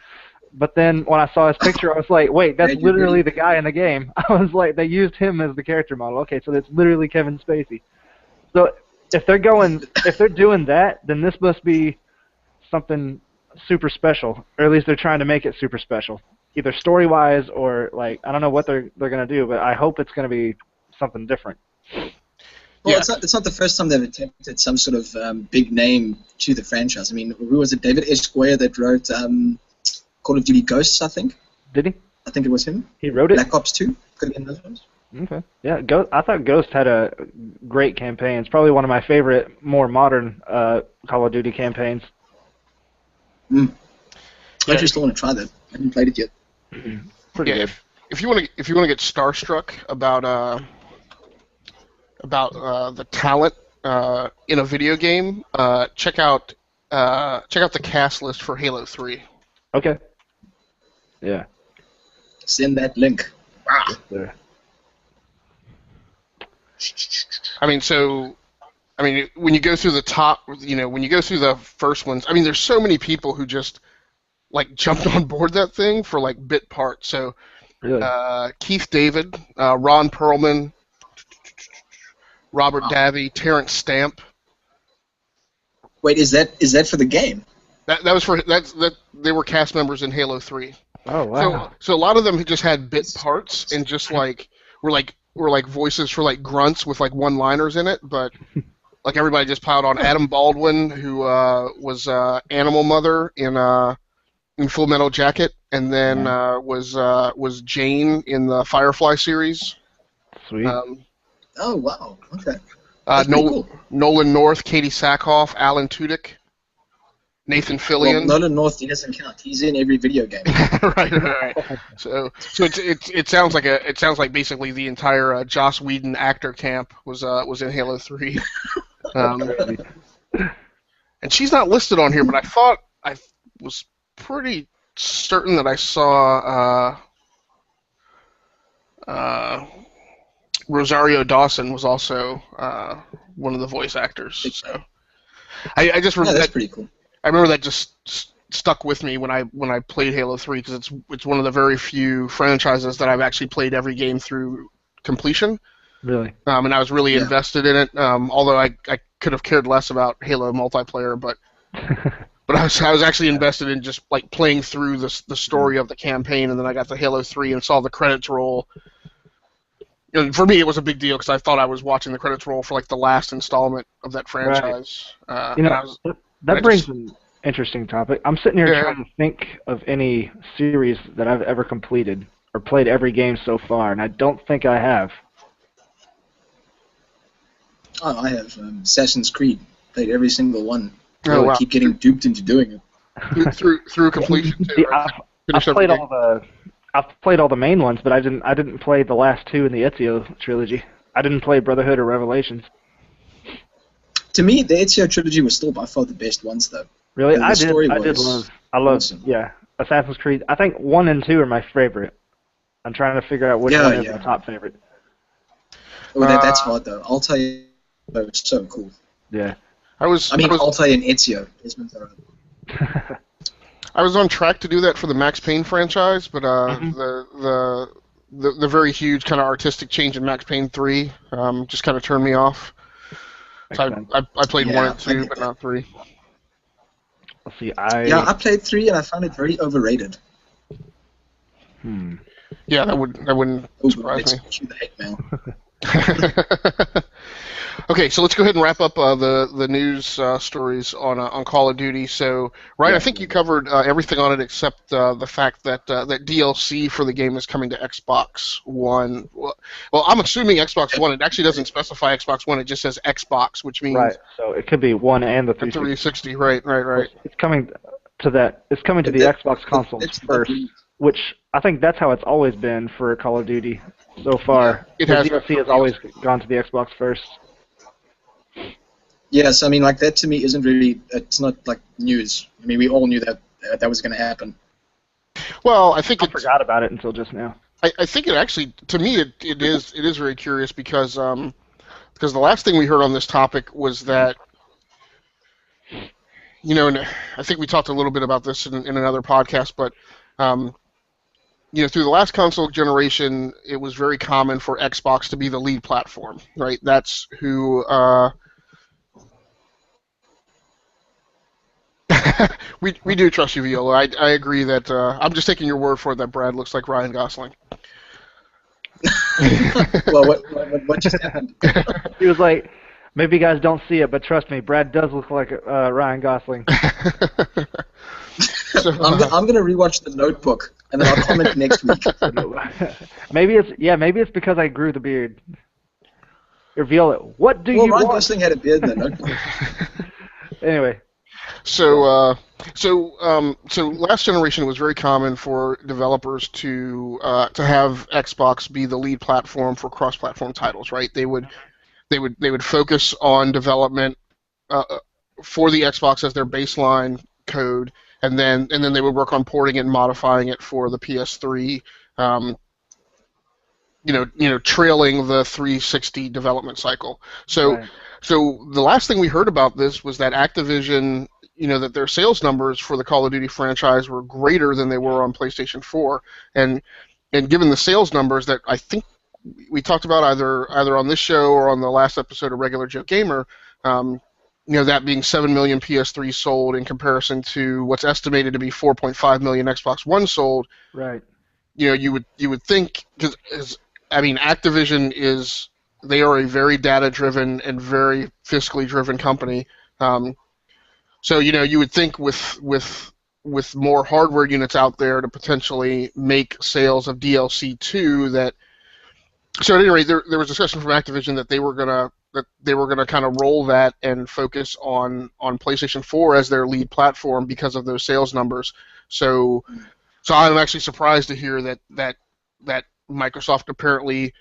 But then when I saw his picture, I was like, wait, that's literally the guy in the game. I was like, they used him as the character model. Okay, so that's literally Kevin Spacey. So if they're doing that, then this must be something super special, or at least they're trying to make it super special, either story-wise or like I don't know what they're gonna do, but I hope it's gonna be something different. Well, it's not the first time they've attempted some sort of big name to the franchise. I mean, who was it? David S. Goyer that wrote Call of Duty Ghosts, I think. Did he? I think it was him. He wrote it? Black Ops 2. Could have been those ones. Okay. Yeah, I thought Ghost had a great campaign. It's probably one of my favorite, more modern Call of Duty campaigns. I actually still want to try that. I haven't played it yet. Pretty good. If you want to get starstruck about the talent in a video game, check out the cast list for Halo 3. Okay. Yeah. Send that link. Wow. There. I mean, when you go through the top, when you go through the first ones, I mean, there's so many people who just like jumped on board that thing for like bit parts. So, really? Keith David, Ron Perlman, Robert Davi, Terrence Stamp. Wait, is that for the game? That was for that they were cast members in Halo 3. Oh wow! So a lot of them just had bit parts and just like were like voices for like grunts with like one-liners in it, but like everybody just piled on. Adam Baldwin, who was Animal Mother in Full Metal Jacket, and then was Jane in the Firefly series. Sweet. Oh wow! Okay. Cool. Nolan North, Katie Sackhoff, Alan Tudyk, Nathan Fillion. Well, Nolan North, he doesn't count. He's in every video game. right. So it sounds like basically the entire Joss Whedon actor camp was in Halo 3. And she's not listed on here, but I thought I was pretty certain that I saw Rosario Dawson was also one of the voice actors. So I just remember that's pretty cool. I remember that just stuck with me when I played Halo 3 because it's one of the very few franchises that I've actually played every game through completion. Really? And I was really invested in it. Although I could have cared less about Halo multiplayer, but I was actually invested in just like playing through the story of the campaign, and then I got to Halo 3 and saw the credits roll. And for me, it was a big deal because I thought I was watching the credits roll for like the last installment of that franchise. Right. That brings an interesting topic. I'm sitting here trying to think of any series that I've ever completed or played every game so far, and I don't think I have. Oh, I have Assassin's Creed. Played every single one. Oh, wow. I keep getting duped into doing it. through completion too. Right? I've played all the main ones, but I didn't play the last two in the Ezio trilogy. I didn't play Brotherhood or Revelations. To me, the Ezio trilogy was still by far the best ones, though. Really, I love awesome. Assassin's Creed. I think 1 and 2 are my favorite. I'm trying to figure out which one is my top favorite. Oh, that's hard though. Altair was so cool. Yeah. Altair and Ezio. I was on track to do that for the Max Payne franchise, but the very huge kind of artistic change in Max Payne 3 just kind of turned me off. So I played 1 and 2, but not 3. Let's see. I played 3 and I found it very overrated. Yeah, that wouldn't surprise me. Okay, so let's go ahead and wrap up the news stories on Call of Duty. So, Ryan, I think you covered everything on it except the fact that that DLC for the game is coming to Xbox One. Well, I'm assuming Xbox One. It actually doesn't specify Xbox One. It just says Xbox, which means So it could be One and the 360. Right. It's coming to that. It's coming to the Xbox consoles first, which I think that's how it's always been for Call of Duty so far. The DLC has always gone to the Xbox first. Yes, I mean, like, that to me isn't really, it's not like news. I mean, we all knew that was going to happen. Well, I forgot about it until just now. I think it actually, to me, it is very curious because because the last thing we heard on this topic was that, and I think we talked a little bit about this in another podcast, but through the last console generation, it was very common for Xbox to be the lead platform, right? That's who. We do trust you, Viola. I agree that I'm just taking your word for it that Brad looks like Ryan Gosling. Well, what just happened? He was like, maybe you guys don't see it, but trust me, Brad does look like Ryan Gosling. So, I'm going to rewatch The Notebook, and then I'll comment next week. Maybe it's because I grew the beard. Or Viola, what do Well, you Ryan want? Gosling had a beard in The Notebook. Anyway. So last generation, it was very common for developers to have Xbox be the lead platform for cross-platform titles, right? They would focus on development for the Xbox as their baseline code, and then they would work on porting it and modifying it for the PS3. Trailing the 360 development cycle. So the last thing we heard about this was that Activision, that their sales numbers for the Call of Duty franchise were greater than they were on PlayStation 4, and given the sales numbers that I think we talked about either on this show or on the last episode of Regular Joe Gamer, that being 7 million PS3 sold in comparison to what's estimated to be 4.5 million Xbox One sold. Right. You would think, because Activision they are a very data-driven and very fiscally driven company. So you would think with more hardware units out there to potentially make sales of DLC 2 that. So at any rate, there was discussion from Activision that they were gonna kind of roll that and focus on PlayStation 4 as their lead platform because of those sales numbers. So I'm actually surprised to hear that Microsoft apparently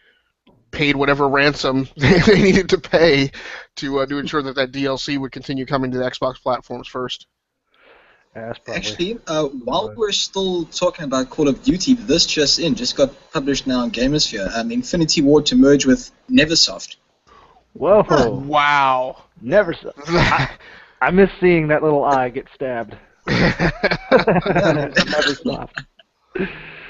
paid whatever ransom they needed to pay to ensure that DLC would continue coming to the Xbox platforms first. Yeah, actually, while we're still talking about Call of Duty, this just got published now on GamersSphere. Infinity Ward to merge with Neversoft. Whoa! Wow! Neversoft. I miss seeing that little eye get stabbed. Neversoft.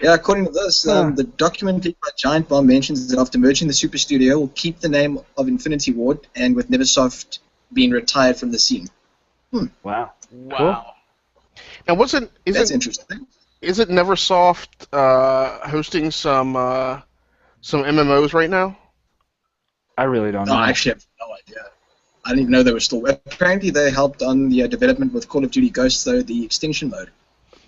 Yeah, according to this, the document leaked by Giant Bomb mentions that after merging the Super Studio, will keep the name of Infinity Ward, and with Neversoft being retired from the scene. Wow. Wow. And that's interesting. Isn't Neversoft hosting some MMOs right now? I really don't know. I actually have no idea. I didn't even know they were still. Apparently, they helped on the development with Call of Duty Ghosts, though, the extinction mode.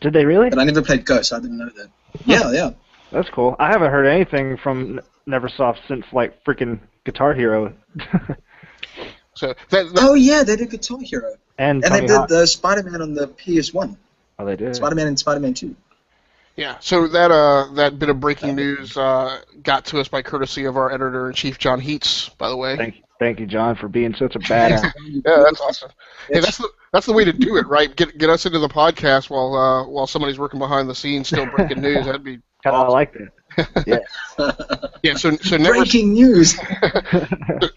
Did they really? But I never played Ghosts, so I didn't know that. Yeah. That's cool. I haven't heard anything from Neversoft since freaking Guitar Hero. Oh yeah, they did Guitar Hero. And they did the Spider-Man on the PS1. Oh, they did. Spider-Man and Spider-Man 2. Yeah. So that bit of breaking news got to us by courtesy of our editor-in-chief, John Heats, by the way. Thank you, John, for being such a badass. Yeah, that's awesome. Hey, that's the way to do it, right? Get us into the podcast while somebody's working behind the scenes, still breaking news. That'd be kind of like that. Yeah. Yeah. So breaking news.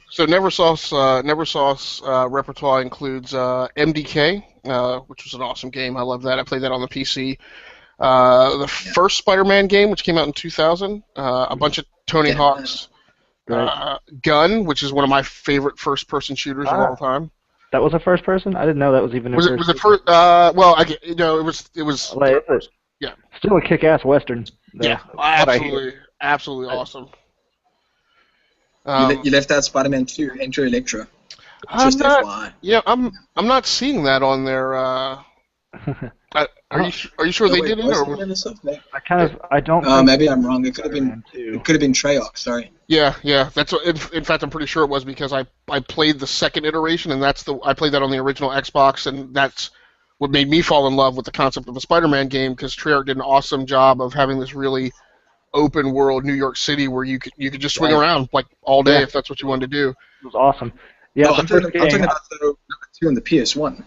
So Neversoft's repertoire includes MDK, which was an awesome game. I love that. I played that on the PC. The first Spider-Man game, which came out in 2000. A bunch of Tony Hawk's. Gun, which is one of my favorite first-person shooters of all time. That was a first-person? I didn't know that was even. Was it first? Well, it was. Yeah. Still a kick-ass western. Yeah, absolutely awesome. You left out Spider-Man 2, Enter Electra. I'm not seeing that on there. Are you sure they did it? I don't. Maybe I'm wrong. It could have been Treyarch. Sorry. Yeah. That's what, in fact, I'm pretty sure it was because I played the second iteration, and I played that on the original Xbox, and that's what made me fall in love with the concept of a Spider-Man game, because Treyarch did an awesome job of having this really open world New York City where you could just swing around all day if that's what you wanted to do. It was awesome. Yeah, I'm talking about number 2 on the PS1.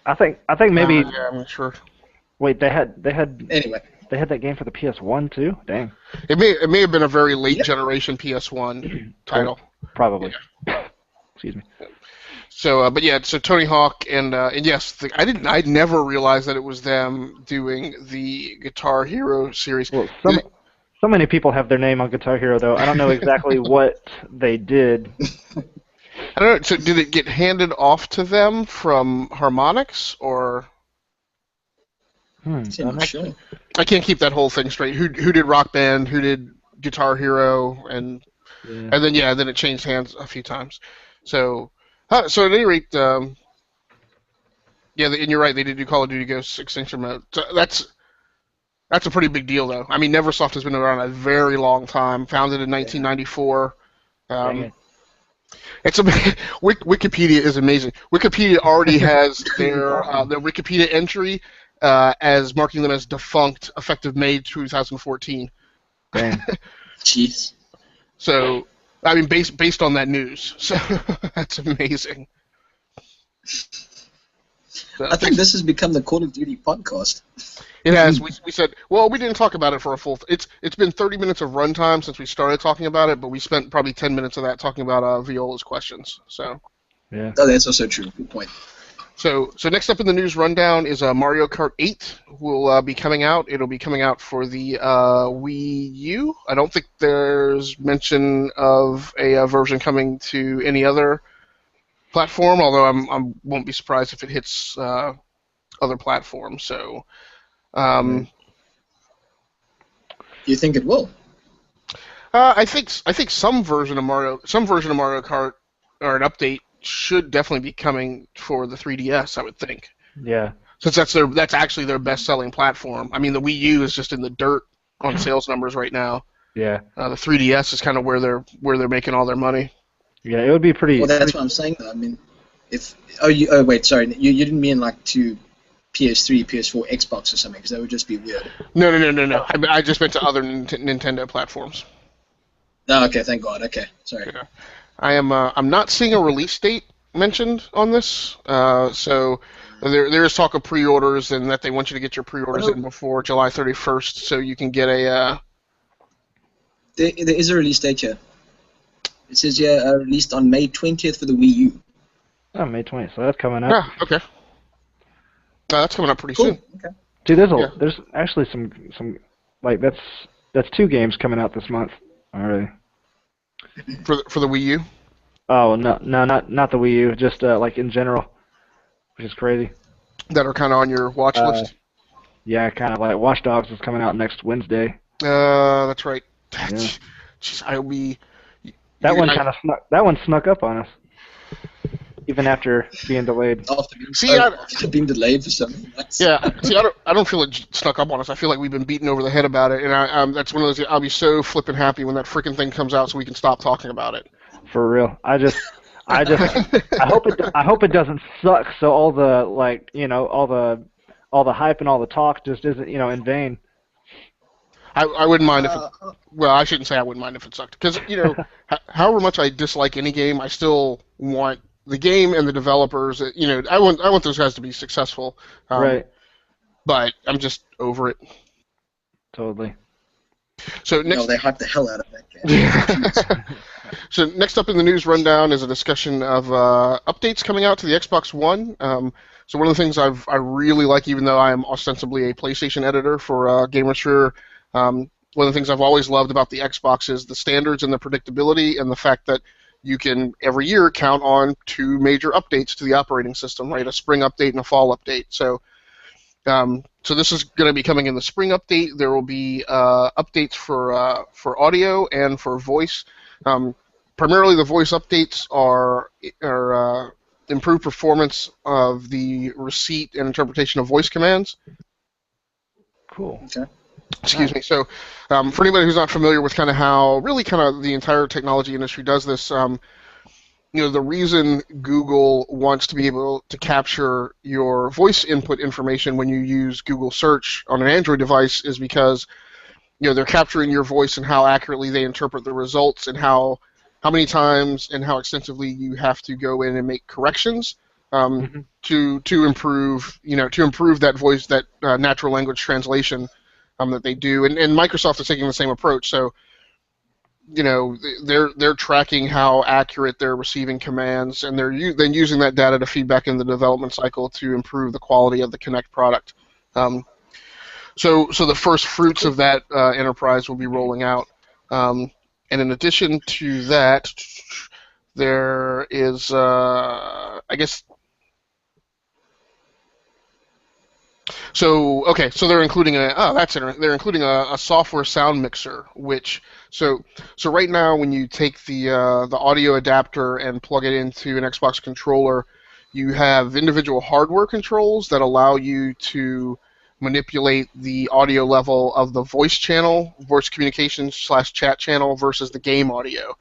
I think maybe. Yeah, I'm not sure. Wait, they had. Anyway, They had that game for the PS1 too. Dang. It may have been a very late generation PS1 title. Probably. Yeah. Excuse me. So, but yeah, so Tony Hawk and yes, I never realized that it was them doing the Guitar Hero series. Well, so many people have their name on Guitar Hero, though. I don't know exactly what they did. I don't know. So, did it get handed off to them from Harmonix, or? I'm not sure. I can't keep that whole thing straight. Who did Rock Band? Who did Guitar Hero? And then it changed hands a few times. So at any rate, and you're right. They did do Call of Duty Ghosts Extinction Mode. So that's a pretty big deal, though. I mean, Neversoft has been around a very long time. Founded in 1994. It's Wikipedia is amazing. Wikipedia already has their Wikipedia entry as marking them as defunct, effective May 2014. Damn. Jeez. So, I mean, based on that news, so that's amazing. So, I think this has become the Call of Duty podcast. It has. We said, well, we didn't talk about it for a full. It's been 30 minutes of runtime since we started talking about it, but we spent probably 10 minutes of that talking about Viola's questions. So. Yeah. Oh, that's also true. Good point. So next up in the news rundown is Mario Kart 8 will be coming out. It'll be coming out for the Wii U. I don't think there's mention of a version coming to any other platform, although I won't be surprised if it hits other platforms. So, you think it will? I think some version of Mario Kart or an update should definitely be coming for the 3DS, I would think. Yeah. Since that's actually their best-selling platform. I mean, the Wii U is just in the dirt on sales numbers right now. Yeah. The 3DS is kind of where they're making all their money. Yeah, it would be pretty. Well, that's what I'm saying, though. I mean, wait, sorry, you didn't mean like to PS3, PS4, Xbox or something, because that would just be weird. No. I just meant to other Nintendo platforms. Oh, okay, thank God. Okay, sorry. Yeah. I'm not seeing a release date mentioned on this, so there is talk of pre-orders and that they want you to get your pre-orders in before July 31st, so you can get a. There is a release date here. It says here released on May 20th for the Wii U. Oh, May 20th, so that's coming up. Yeah, okay. That's coming up pretty soon. Okay. Dude, there's actually some like that's 2 games coming out this month already. For the Wii U? Oh no, not the Wii U, just like in general, which is crazy. That are kind of on your watch list. Yeah, kind of like Watch Dogs is coming out next Wednesday. That's right. Yeah. Jeez, That one snuck up on us, even after being delayed. After being delayed for something. Yeah. See, I don't feel it snuck up on us. I feel like we've been beaten over the head about it, and that's one of those. I'll be so flippin' happy when that freaking thing comes out, so we can stop talking about it. For real, I hope it doesn't suck. So all the all the hype and all the talk just isn't in vain. I wouldn't mind if it. Well, I shouldn't say I wouldn't mind if it sucked, because however much I dislike any game, I still want the game and the developers. I want those guys to be successful. Right. But I'm just over it. Totally. So next, they hyped the hell out of that game. So next up in the news rundown is a discussion of updates coming out to the Xbox One. So one of the things I really like, even though I am ostensibly a PlayStation editor for GamersSphere, one of the things I've always loved about the Xbox is the standards and the predictability and the fact that you can every year count on 2 major updates to the operating system, right? A spring update and a fall update. So this is going to be coming in the spring update. There will be updates for audio and for voice. Primarily, the voice updates are improved performance of the receipt and interpretation of voice commands. Cool. Okay. Excuse me. So, for anybody who's not familiar with kind of how the entire technology industry does this, the reason Google wants to be able to capture your voice input information when you use Google Search on an Android device is because they're capturing your voice and how accurately they interpret the results and how many times and how extensively you have to go in and make corrections to improve that voice, that natural language translation that they do, and Microsoft is taking the same approach. So, they're tracking how accurate they're receiving commands, and they're then using that data to feed back in the development cycle to improve the quality of the Kinect product. So the first fruits of that enterprise will be rolling out. And in addition to that, there is, I guess. So they're including they're including a software sound mixer, which so right now when you take the audio adapter and plug it into an Xbox controller, you have individual hardware controls that allow you to manipulate the audio level of the voice channel, voice communications / chat channel versus the game audio.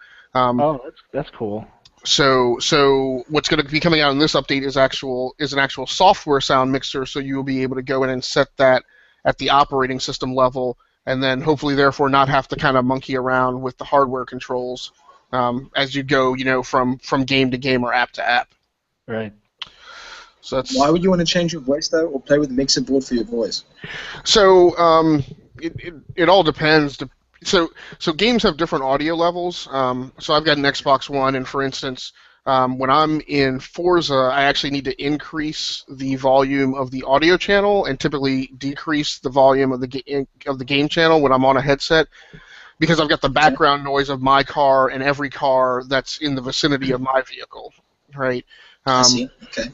That's cool. So what's going to be coming out in this update is an actual software sound mixer, so you will be able to go in and set that at the operating system level, and then hopefully therefore not have to kind of monkey around with the hardware controls as you go, from game to game or app to app. Right. So that's. Why would you want to change your voice though, or play with the mixer board for your voice? So it all depends. So games have different audio levels. So I've got an Xbox One, and for instance, when I'm in Forza, I actually need to increase the volume of the audio channel and typically decrease the volume of the game channel when I'm on a headset, because I've got the background noise of my car and every car that's in the vicinity of my vehicle, right? I see. Okay.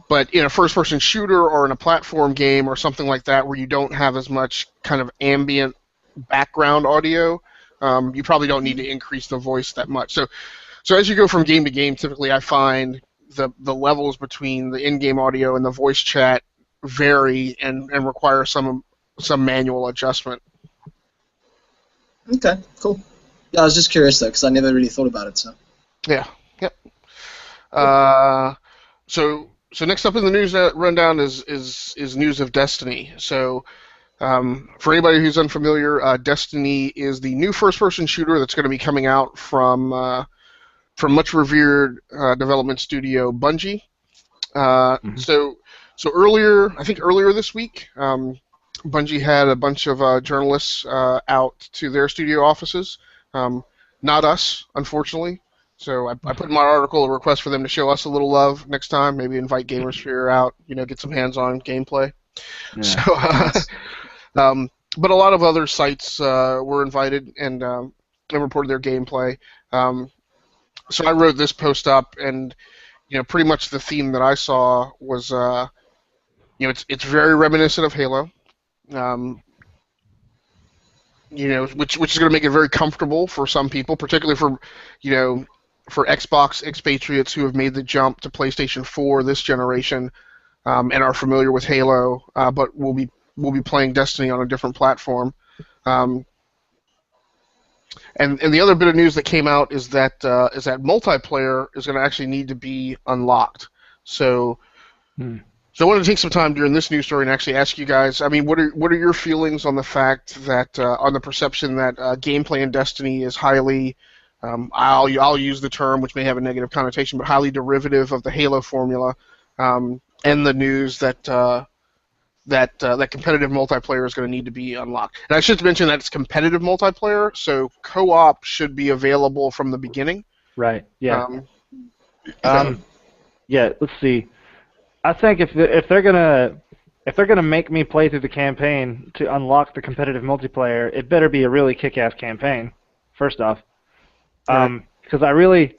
But in a first-person shooter or in a platform game or something like that where you don't have as much kind of ambient background audio, you probably don't need to increase the voice that much. So as you go from game to game, typically I find the levels between the in-game audio and the voice chat vary and require some manual adjustment. Okay, cool. Yeah, I was just curious though, because I never really thought about it. So. Yeah. Yep. So next up in the news rundown is news of Destiny. So. For anybody who's unfamiliar, Destiny is the new first-person shooter that's going to be coming out from much revered development studio Bungie. So earlier this week, Bungie had a bunch of journalists out to their studio offices. Not us, unfortunately. So I put in my article a request for them to show us a little love next time. Maybe invite GamersSphere out, get some hands-on gameplay. Yeah. So. But a lot of other sites were invited and reported their gameplay. So I wrote this post up, and pretty much the theme that I saw was, it's very reminiscent of Halo, which is going to make it very comfortable for some people, particularly for Xbox expatriates who have made the jump to PlayStation 4 this generation and are familiar with Halo, but will be playing Destiny on a different platform. And the other bit of news that came out is that multiplayer is going to actually need to be unlocked. So I wanted to take some time during this news story and actually ask you guys. I mean, what are your feelings on the fact that on the perception that gameplay in Destiny is highly, I'll use the term which may have a negative connotation, but highly derivative of the Halo formula, and the news that competitive multiplayer is going to need to be unlocked. And I should mention that it's competitive multiplayer, so co-op should be available from the beginning. Right. Yeah. Yeah. Let's see. I think if they're gonna make me play through the campaign to unlock the competitive multiplayer, it better be a really kick-ass campaign. First off, because I really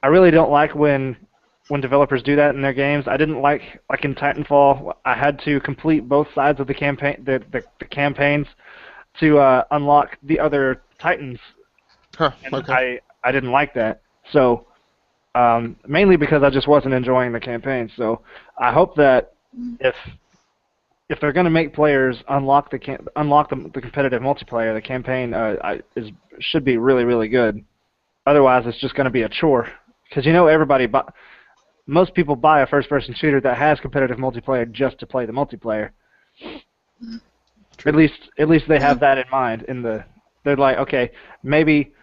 don't like when developers do that in their games. I didn't like in Titanfall, I had to complete both sides of the campaign, the campaigns, to unlock the other Titans. Huh, okay. I didn't like that. So mainly because I just wasn't enjoying the campaign. So I hope that if they're going to make players unlock the competitive multiplayer, the campaign should be really, really good. Otherwise, it's just going to be a chore. Because most people buy a first-person shooter that has competitive multiplayer just to play the multiplayer. At least they have that in mind. They're like, okay, maybe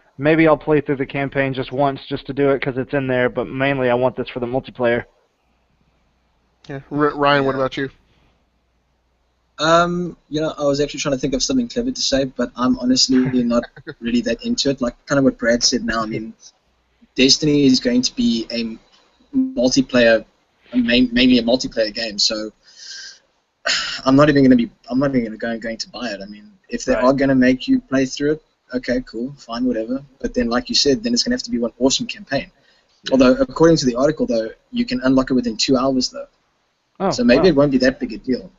I'll play through the campaign just once just to do it because it's in there, but mainly I want this for the multiplayer. Yeah, Ryan, what about you? I was actually trying to think of something clever to say, but I'm honestly not really that into it. Like kind of what Brad said now. I mean, Destiny is going to be a multiplayer, maybe a multiplayer game. So I'm not even going to buy it. I mean, if they are going to make you play through it, okay, cool, fine, whatever. But then, like you said, then it's going to have to be one awesome campaign. Yeah. Although, according to the article, though, you can unlock it within 2 hours, though. Oh, so maybe it won't be that big a deal.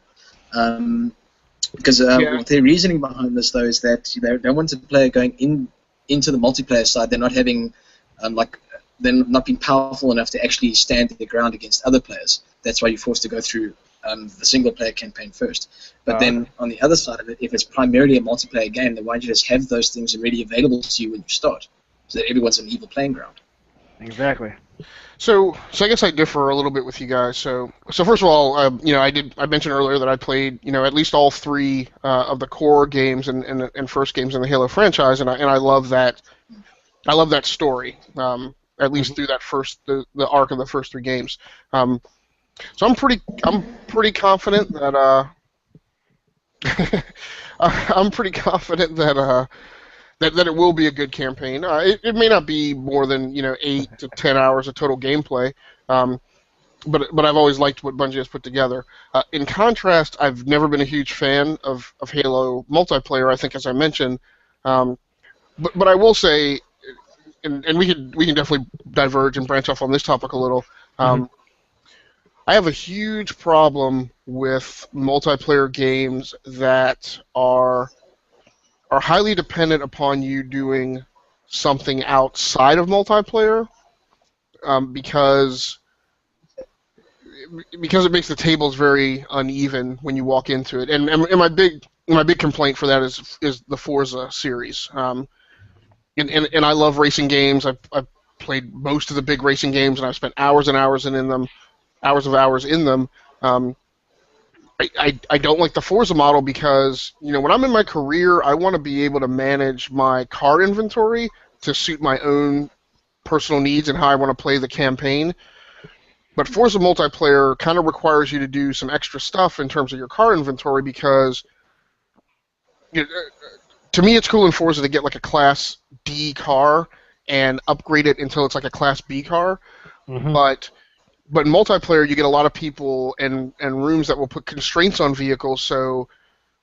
Because what their reasoning behind this, though, is that they want a player going into the multiplayer side. They're not having, they're not being powerful enough to actually stand their ground against other players. That's why you're forced to go through the single-player campaign first. But then, on the other side of it, if it's primarily a multiplayer game, then why don't you just have those things already available to you when you start, so that everyone's on an equal playing ground? Exactly. So I guess I differ a little bit with you guys. So first of all, I mentioned earlier that I played, at least all 3 of the core games and first games in the Halo franchise, and I love that. I love that story. At least through that the arc of the first 3 games. So I'm pretty confident that I'm pretty confident that that it will be a good campaign. It may not be more than 8 to 10 hours of total gameplay, but I've always liked what Bungie has put together. In contrast, I've never been a huge fan of Halo multiplayer. I think, as I mentioned, but I will say, and we can definitely diverge and branch off on this topic a little. I have a huge problem with multiplayer games that are highly dependent upon you doing something outside of multiplayer, because it makes the tables very uneven when you walk into it. And my big complaint for that is the Forza series. And I love racing games. I've played most of the big racing games, and I've spent hours and hours in them. I don't like the Forza model because, when I'm in my career, I want to be able to manage my car inventory to suit my own personal needs and how I want to play the campaign. But Forza multiplayer kind of requires you to do some extra stuff in terms of your car inventory because, to me, it's cool in Forza to get like a Class D car and upgrade it until it's like a Class B car. But in multiplayer, you get a lot of people and rooms that will put constraints on vehicles, so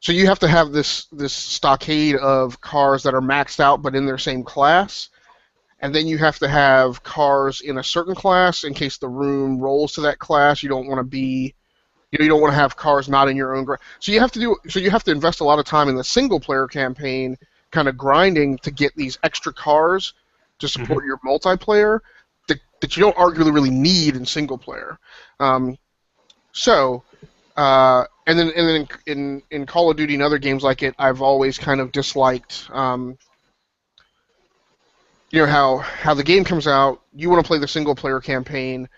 you have to have this stockade of cars that are maxed out but in their same class, and then you have to have cars in a certain class in case the room rolls to that class. You don't want to have cars not in your own so you have to invest a lot of time in the single player campaign, kind of grinding to get these extra cars to support your multiplayer that you don't arguably really need in single player. And then in Call of Duty and other games like it, I've always kind of disliked, how the game comes out, you want to play the single player campaign,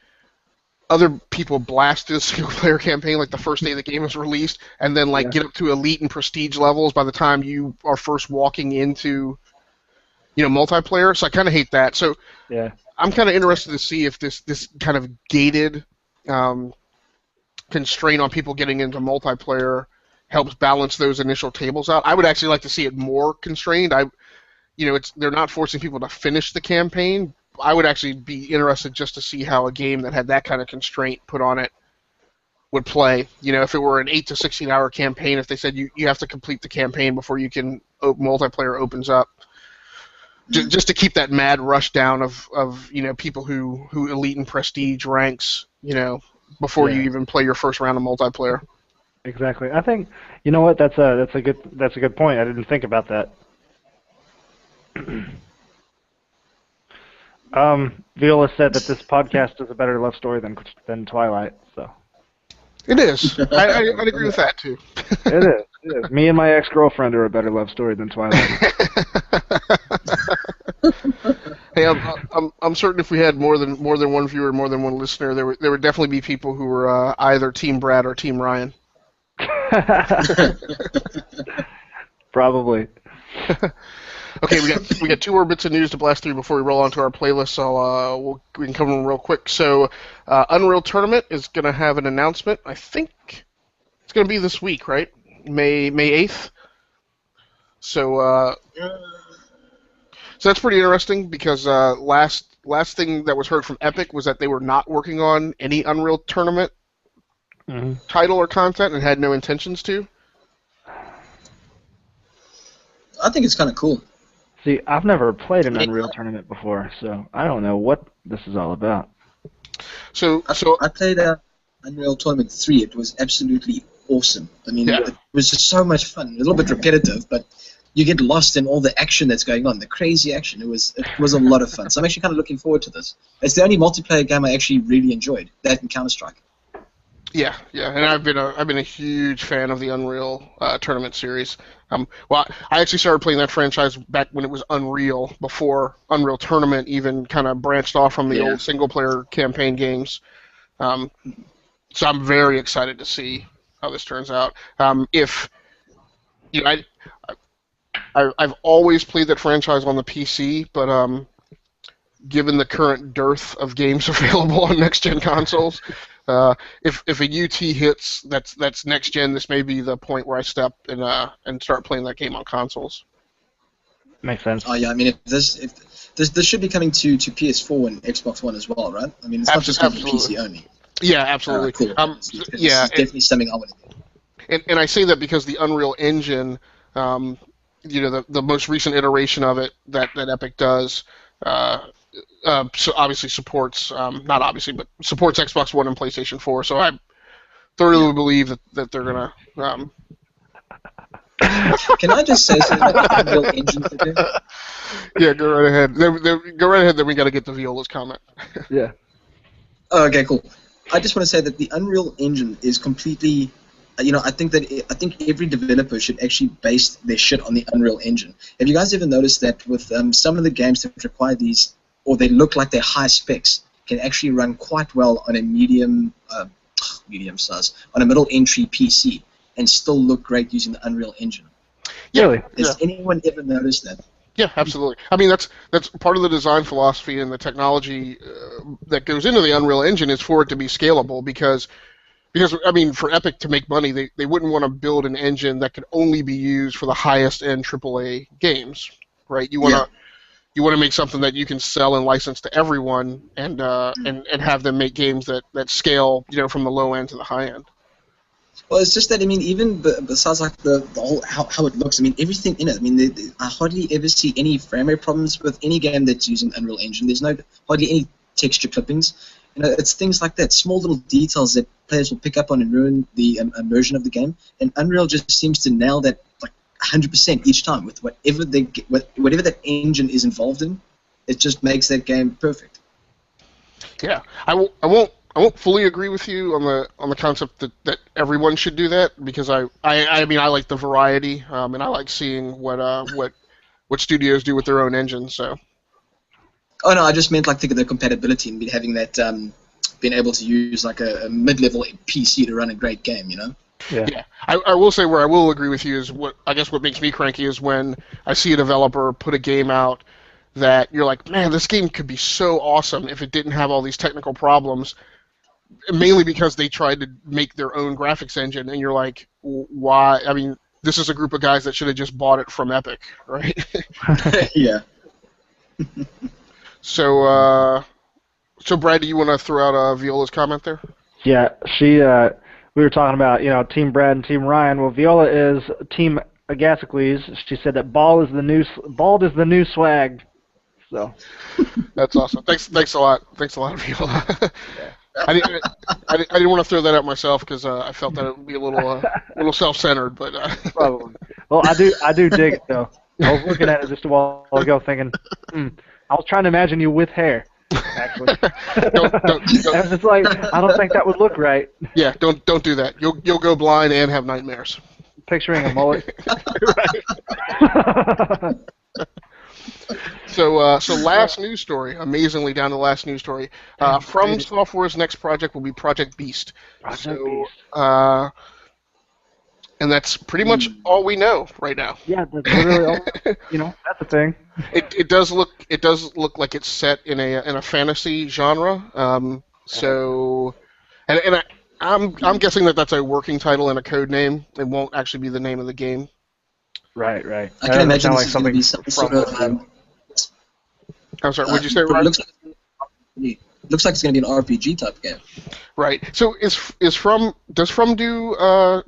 other people blast the single player campaign like the first day the game is released, and then get up to elite and prestige levels by the time you are first walking into multiplayer. So I kind of hate that. So yeah. I'm kind of interested to see if this kind of gated constraint on people getting into multiplayer helps balance those initial tables out. I would actually like to see it more constrained. They're not forcing people to finish the campaign. I would actually be interested just to see how a game that had that kind of constraint put on it would play. If it were an 8 to 16 hour campaign, if they said you have to complete the campaign before you can multiplayer opens up. Just to keep that mad rush down of people who elite and prestige ranks, before you even play your first round of multiplayer. Exactly. I think what that's a good point. I didn't think about that. Viola said that this podcast is a better love story than Twilight. So it is. I'd agree with that too. It is. Me and my ex-girlfriend are a better love story than Twilight. Hey, I'm certain if we had more than one viewer, more than one listener, there would definitely be people who were either Team Brad or Team Ryan. Probably. Okay, we got 2 more bits of news to blast through before we roll onto our playlist. So we can cover them real quick. So, Unreal Tournament is going to have an announcement. I think it's going to be this week, right? May 8th. So that's pretty interesting because last thing that was heard from Epic was that they were not working on any Unreal Tournament title or content and had no intentions to. I think it's kind of cool. See, I've never played an Unreal Tournament before, so I don't know what this is all about. So I played Unreal Tournament 3. It was absolutely awesome. I mean, Yeah. it was just so much fun. A little bit repetitive, but you get lost in all the action that's going on, the crazy action. It was a lot of fun. So I'm actually kind of looking forward to this. It's the only multiplayer game I actually really enjoyed. That and Counter-Strike. Yeah, and I've been a huge fan of the Unreal Tournament series. Well, I actually started playing that franchise back when it was Unreal, before Unreal Tournament even kind of branched off from the old single-player campaign games. So I'm very excited to see how this turns out. If you know, I've always played that franchise on the PC, but given the current dearth of games available on next-gen consoles, if a UT hits that's next-gen, this may be the point where I step and start playing that game on consoles. Makes sense. Oh yeah, I mean, if this should be coming to PS4 and Xbox One as well, right? I mean, it's not just going to be PC only. Yeah, absolutely. Cool. It's definitely something I want to do. And I say that because the Unreal Engine, the most recent iteration of it that Epic does, so obviously supports, not obviously, but supports Xbox One and PlayStation 4. So I thoroughly believe that they're gonna. Can I just say something about the Unreal Engine today? Yeah, go right ahead. Go right ahead. Then we got to get to Viola's comment. Yeah. Oh, okay, cool. I just want to say that the Unreal Engine is completely, I think every developer should actually base their shit on the Unreal Engine. Have you guys ever noticed that with some of the games that require these, or they look like they're high specs, can actually run quite well on a medium size, on a middle entry PC, and still look great using the Unreal Engine? Really? Has anyone ever noticed that? Yeah, absolutely. I mean, that's part of the design philosophy and the technology that goes into the Unreal Engine is for it to be scalable because I mean, for Epic to make money, they wouldn't want to build an engine that could only be used for the highest end AAA games, right? You want to make something that you can sell and license to everyone and have them make games that scale, from the low end to the high end. Well, it's just that, I mean, even besides like the whole how it looks, I mean, everything in it. I mean, I hardly ever see any frame rate problems with any game that's using Unreal Engine. There's hardly any texture clippings. It's things like that, small little details that players will pick up on and ruin the immersion of the game. And Unreal just seems to nail that like 100% each time with whatever that engine is involved in. It just makes that game perfect. Yeah, I won't fully agree with you on the concept that everyone should do that because I mean I like the variety and I like seeing what studios do with their own engines. So. Oh no, I just meant like the compatibility and having that being able to use like a mid-level PC to run a great game, Yeah. I will say where I will agree with you is what makes me cranky is when I see a developer put a game out that you're like, man, this game could be so awesome if it didn't have all these technical problems. Mainly because they tried to make their own graphics engine, and you're like, why? I mean, this is a group of guys that should have just bought it from Epic, right? Yeah. So Brad, do you want to throw out Viola's comment there? Yeah, we were talking about, Team Brad and Team Ryan. Well, Viola is Team Agasicles. She said that bald is the new swag. So. That's awesome. Thanks a lot. Thanks a lot, Viola. I didn't want to throw that out myself because I felt that it would be a little self-centered, but probably. Well, I do dig it though. I was looking at it just a while ago, thinking, I was trying to imagine you with hair. Actually, don't. I was just like, I don't think that would look right. Yeah, don't do that. You'll go blind and have nightmares. Picturing a mullet. Right. So last news story, amazingly down to the last news story. From Software's next project will be Project Beast. Beast. And that's pretty much all we know right now. Yeah, that's literally all. That's the thing. It does look like it's set in a fantasy genre. So, and I'm guessing that that's a working title and a code name. It won't actually be the name of the game. Right. I That can imagine sound this like is going to be some from sort of. I'm sorry. Would you say, But Ryan? looks like it's going to be an RPG type game. Right. So does From do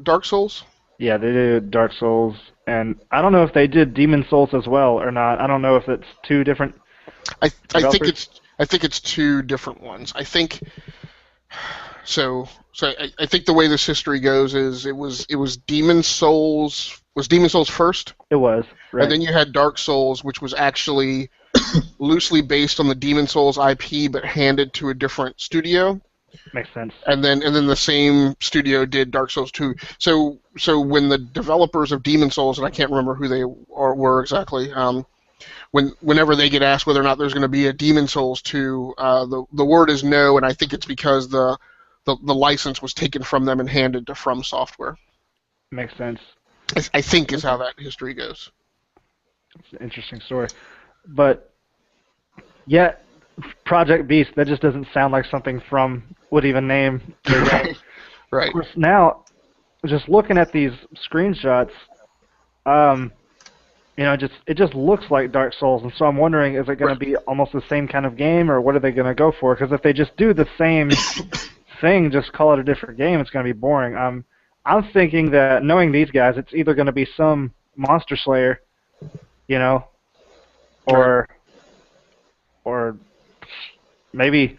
Dark Souls? Yeah, they did Dark Souls, and I don't know if they did Demon Souls as well or not. I don't know if it's two different. I developers. think it's two different ones. I think so. I think the way this history goes is it was Demon Souls. Was Demon Souls first? It was, right. And then you had Dark Souls, which was actually loosely based on the Demon Souls IP, but handed to a different studio. Makes sense. And then the same studio did Dark Souls 2. So when the developers of Demon Souls, and I can't remember who they were exactly, whenever they get asked whether or not there's going to be a Demon Souls 2, the word is no, and I think it's because the license was taken from them and handed to From Software. Makes sense. I think is how that history goes. It's an interesting story. But, yeah, Project Beast, that just doesn't sound like something From would even name their game. Right. Of course, now, just looking at these screenshots, it just looks like Dark Souls, and so I'm wondering, is it going to be almost the same kind of game, or what are they going to go for? Because if they just do the same thing, just call it a different game, it's going to be boring. I'm thinking that, knowing these guys, it's either going to be some Monster Slayer, or maybe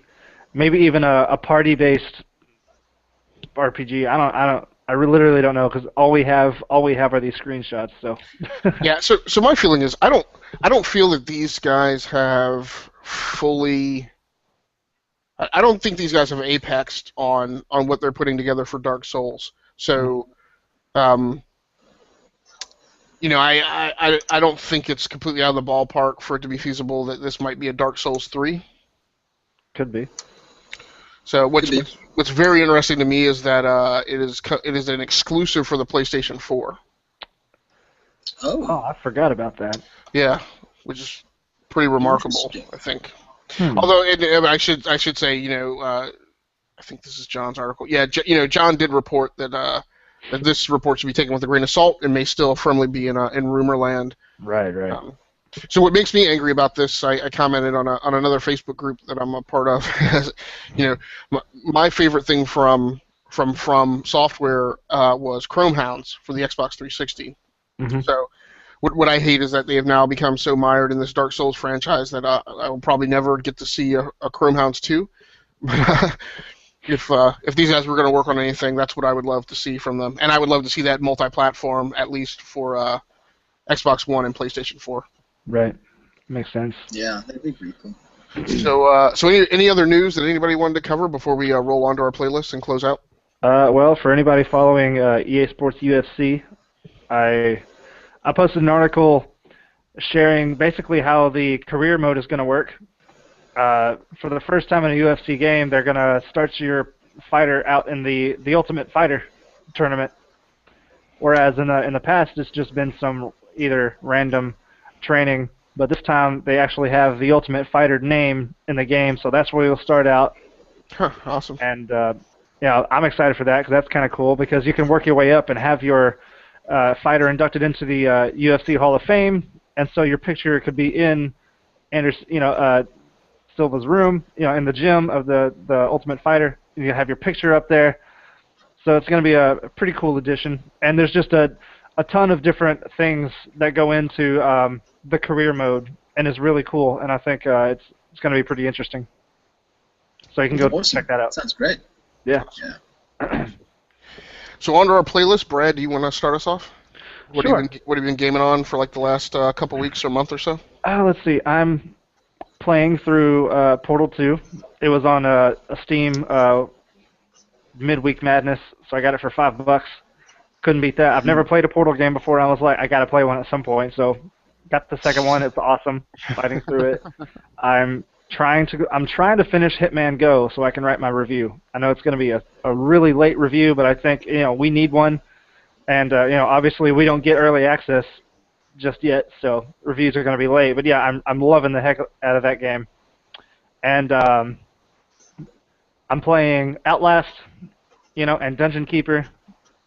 even a party-based RPG. I literally don't know, because all we have are these screenshots. So yeah. So my feeling is I don't feel that these guys have fully. I don't think these guys have apexed on what they're putting together for Dark Souls. So, I don't think it's completely out of the ballpark for it to be feasible that this might be a Dark Souls 3. Could be. So what's very interesting to me is that it is an exclusive for the PlayStation 4. Oh, I forgot about that. Yeah, which is pretty remarkable, I think. Although I should say, I think this is John's article. Yeah, John did report that this report should be taken with a grain of salt and may still firmly be in rumor land. Right. So what makes me angry about this, I commented on another Facebook group that I'm a part of. My favorite thing from software was Chrome Hounds for the Xbox 360. Mm-hmm. So what I hate is that they have now become so mired in this Dark Souls franchise that I will probably never get to see a Chrome Hounds 2. If these guys were going to work on anything, that's what I would love to see from them, and I would love to see that multi-platform at least for Xbox One and PlayStation 4. Right, makes sense. Yeah, that'd be pretty cool. So any other news that anybody wanted to cover before we roll onto our playlist and close out? Well, for anybody following EA Sports UFC, I posted an article sharing basically how the career mode is going to work. For the first time in a UFC game, they're going to start your fighter out in the Ultimate Fighter tournament, whereas in the past it's just been some either random training, but this time they actually have the Ultimate Fighter name in the game, so that's where you'll start out. Huh, awesome. And I'm excited for that because that's kind of cool because you can work your way up and have your fighter inducted into the UFC Hall of Fame, and so your picture could be in Silva's room, in the gym of the Ultimate Fighter. You have your picture up there, so it's going to be a pretty cool addition. And there's just a ton of different things that go into the career mode, and it's really cool. And I think it's going to be pretty interesting. So you can go check that out. Sounds great. Yeah. So on to our playlist, Brad. Do you want to start us off? What Sure. have you been gaming on for like the last couple weeks or month or so? Let's see. I'm playing through Portal 2. It was on a Steam midweek madness, so I got it for $5. Couldn't beat that. I've never played a Portal game before. I was like, I got to play one at some point. So got the second one. It's awesome. Fighting through it. I'm trying to finish Hitman Go so I can write my review. I know it's going to be a really late review, but I think we need one. And obviously we don't get early access just yet, so reviews are going to be late. But yeah, I'm loving the heck out of that game. And I'm playing Outlast. and Dungeon Keeper,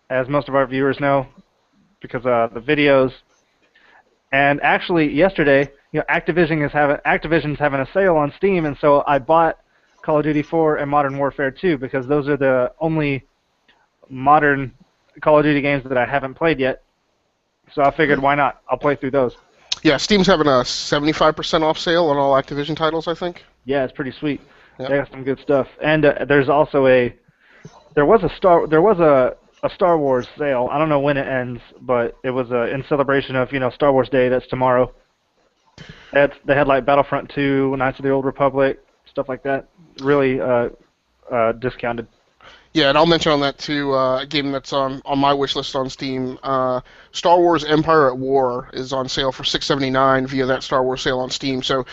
as most of our viewers know, because the videos. And actually, yesterday, Activision's having a sale on Steam, and so I bought Call of Duty 4 and Modern Warfare 2 because those are the only modern Call of Duty games that I haven't played yet. So I figured, why not? I'll play through those. Yeah, Steam's having a 75% off sale on all Activision titles, I think. Yeah, it's pretty sweet. Yep. They got some good stuff. And there's also there was a Star Wars sale. I don't know when it ends, but it was in celebration of Star Wars Day. That's tomorrow. They had like Battlefront 2, Knights of the Old Republic, stuff like that. Really discounted. Yeah, and I'll mention on that too a game that's on my wish list on Steam. Star Wars Empire at War is on sale for $6.79 via that Star Wars sale on Steam. So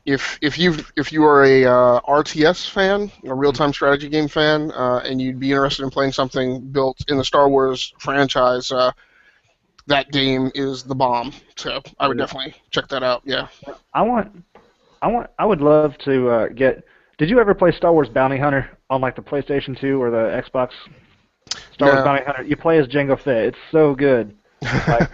if you are a RTS fan, a real-time strategy game fan, and you'd be interested in playing something built in the Star Wars franchise, that game is the bomb. So I would definitely check that out. Yeah. I would love to get. Did you ever play Star Wars Bounty Hunter on like the PlayStation 2 or the Xbox? Star Wars Bounty Hunter. You play as Jango Fett. It's so good. Like,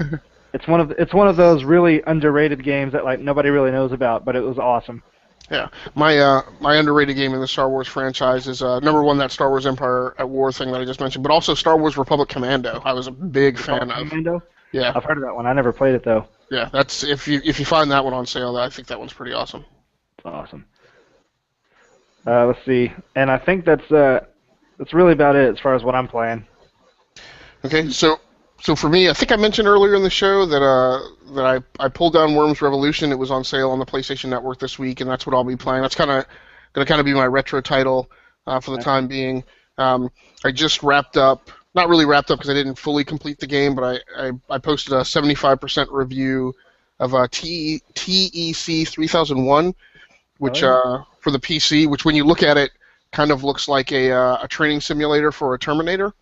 it's one of those really underrated games that like nobody really knows about, but it was awesome. Yeah, my underrated game in the Star Wars franchise is number one, that Star Wars Empire at War thing that I just mentioned, but also Star Wars Republic Commando. I was a big fan of. Commando? Yeah, I've heard of that one. I never played it though. Yeah, that's if you find that one on sale, I think that one's pretty awesome. Awesome. Let's see, and I think that's really about it as far as what I'm playing. Okay, so for me, I think I mentioned earlier in the show that I pulled down Worms Revolution. It was on sale on the PlayStation Network this week, and that's what I'll be playing. That's going to be my retro title for the time being. I just wrapped up, not really wrapped up because I didn't fully complete the game, but I posted a 75% review of TEC 3001, which for the PC, which when you look at it, kind of looks like a training simulator for a Terminator.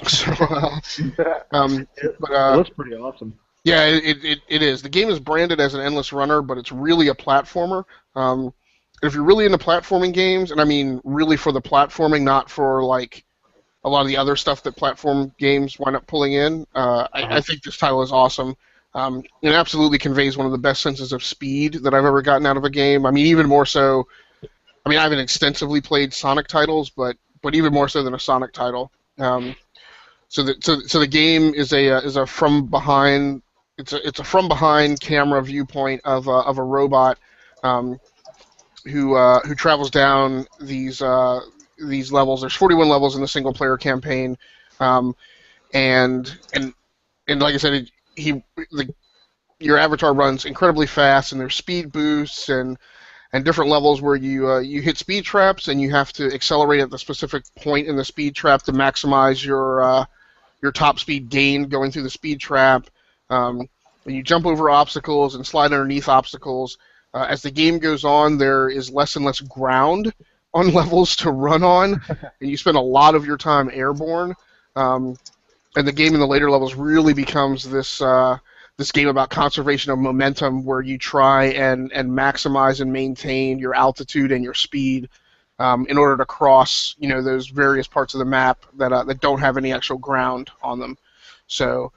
So, it looks pretty awesome. Yeah, it is. The game is branded as an endless runner, but it's really a platformer. If you're really into platforming games, and I mean really for the platforming, not for like a lot of the other stuff that platform games wind up pulling in, I think this title is awesome. It absolutely conveys one of the best senses of speed that I've ever gotten out of a game. I mean, even more so. I mean, I haven't extensively played Sonic titles, but even more so than a Sonic title. So the game is a from behind. It's a from behind camera viewpoint of a robot who travels down these levels. There's 41 levels in the single player campaign, and like I said, your avatar runs incredibly fast, and there's speed boosts and different levels where you hit speed traps, and you have to accelerate at the specific point in the speed trap to maximize your top speed gain going through the speed trap. And you jump over obstacles and slide underneath obstacles. As the game goes on, there is less and less ground on levels to run on, and you spend a lot of your time airborne. And the game in the later levels really becomes this game about conservation of momentum, where you try and maximize and maintain your altitude and your speed in order to cross those various parts of the map that don't have any actual ground on them. So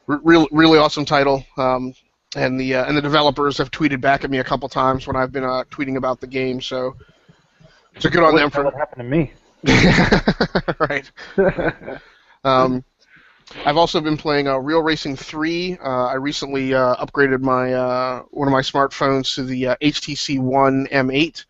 really awesome title. And the developers have tweeted back at me a couple times when I've been tweeting about the game. So good on them for what happened to me. Right. I've also been playing Real Racing 3. I recently upgraded my one of my smartphones to the HTC One M8,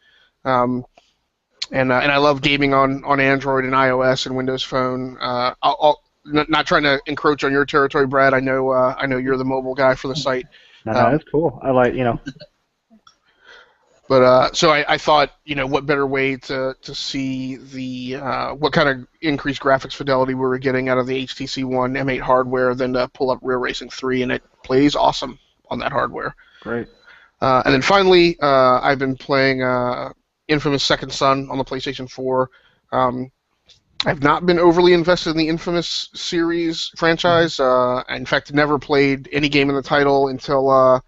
and I love gaming on Android and iOS and Windows Phone. I'll not trying to encroach on your territory, Brad. I know you're the mobile guy for the site. No, that's cool. I like But so I thought, what better way to see what kind of increased graphics fidelity we were getting out of the HTC One M8 hardware than to pull up Real Racing 3, and it plays awesome on that hardware. Great. And then finally, I've been playing Infamous Second Son on the PlayStation 4. I've not been overly invested in the Infamous series franchise. In fact, never played any game in the title until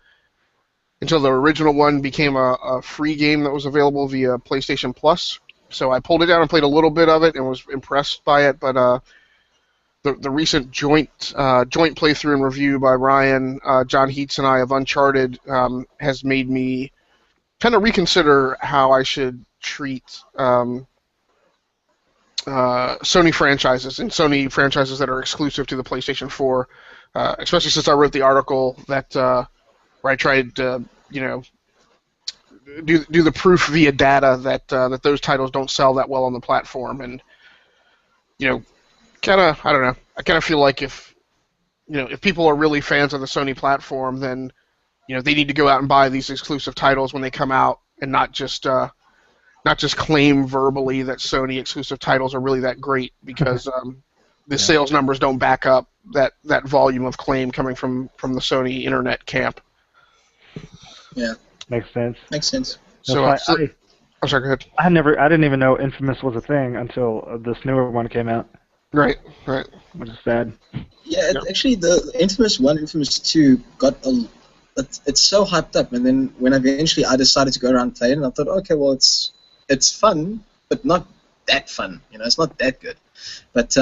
the original one became a free game that was available via PlayStation Plus. So I pulled it down and played a little bit of it and was impressed by it. But the recent joint playthrough and review by Ryan, John Heats, and I of Uncharted has made me kind of reconsider how I should treat Sony franchises and Sony franchises that are exclusive to the PlayStation 4, especially since I wrote the article that where I tried to, do the proof via data that those titles don't sell that well on the platform, and kind of, I don't know. I kind of feel like if people are really fans of the Sony platform, then they need to go out and buy these exclusive titles when they come out, and not just claim verbally that Sony exclusive titles are really that great, because the sales numbers don't back up that volume of claim coming from the Sony internet camp. Yeah, Makes sense. makes sense. So, I'm sorry, go ahead. I didn't even know Infamous was a thing until this newer one came out, Right. which is sad. Yeah, actually, the Infamous 1, Infamous 2 got it's so hyped up, and then when eventually I decided to go around and play it, and I thought, okay, well, it's fun, but not that fun. It's not that good. But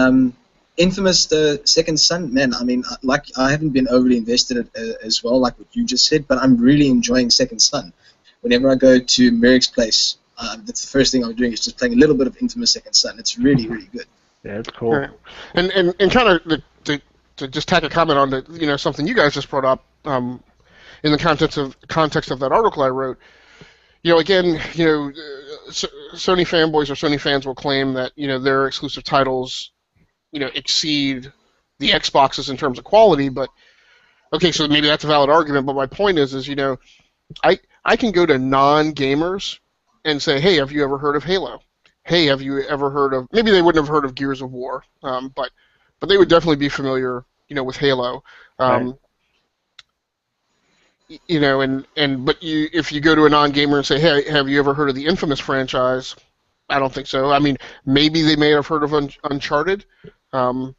Infamous, the Second Son, man, I mean, I haven't been overly invested as well, like what you just said, but I'm really enjoying Second Son. Whenever I go to Merrick's place, that's the first thing I'm doing is just playing a little bit of Infamous Second Son. It's really, really good. Yeah, it's cool. Right. And kind of to just tack a comment on to something you guys just brought up in the context of that article I wrote. Again, Sony fanboys or Sony fans will claim that their exclusive titles exceed the Xboxes in terms of quality, but okay, so maybe that's a valid argument. But my point is I can go to non-gamers and say, hey, have you ever heard of Halo? Hey, have you ever heard of? Maybe they wouldn't have heard of Gears of War, but they would definitely be familiar, with Halo. Right. But if you go to a non-gamer and say, hey, have you ever heard of the Infamous franchise? I don't think so. I mean, maybe they may have heard of Uncharted. I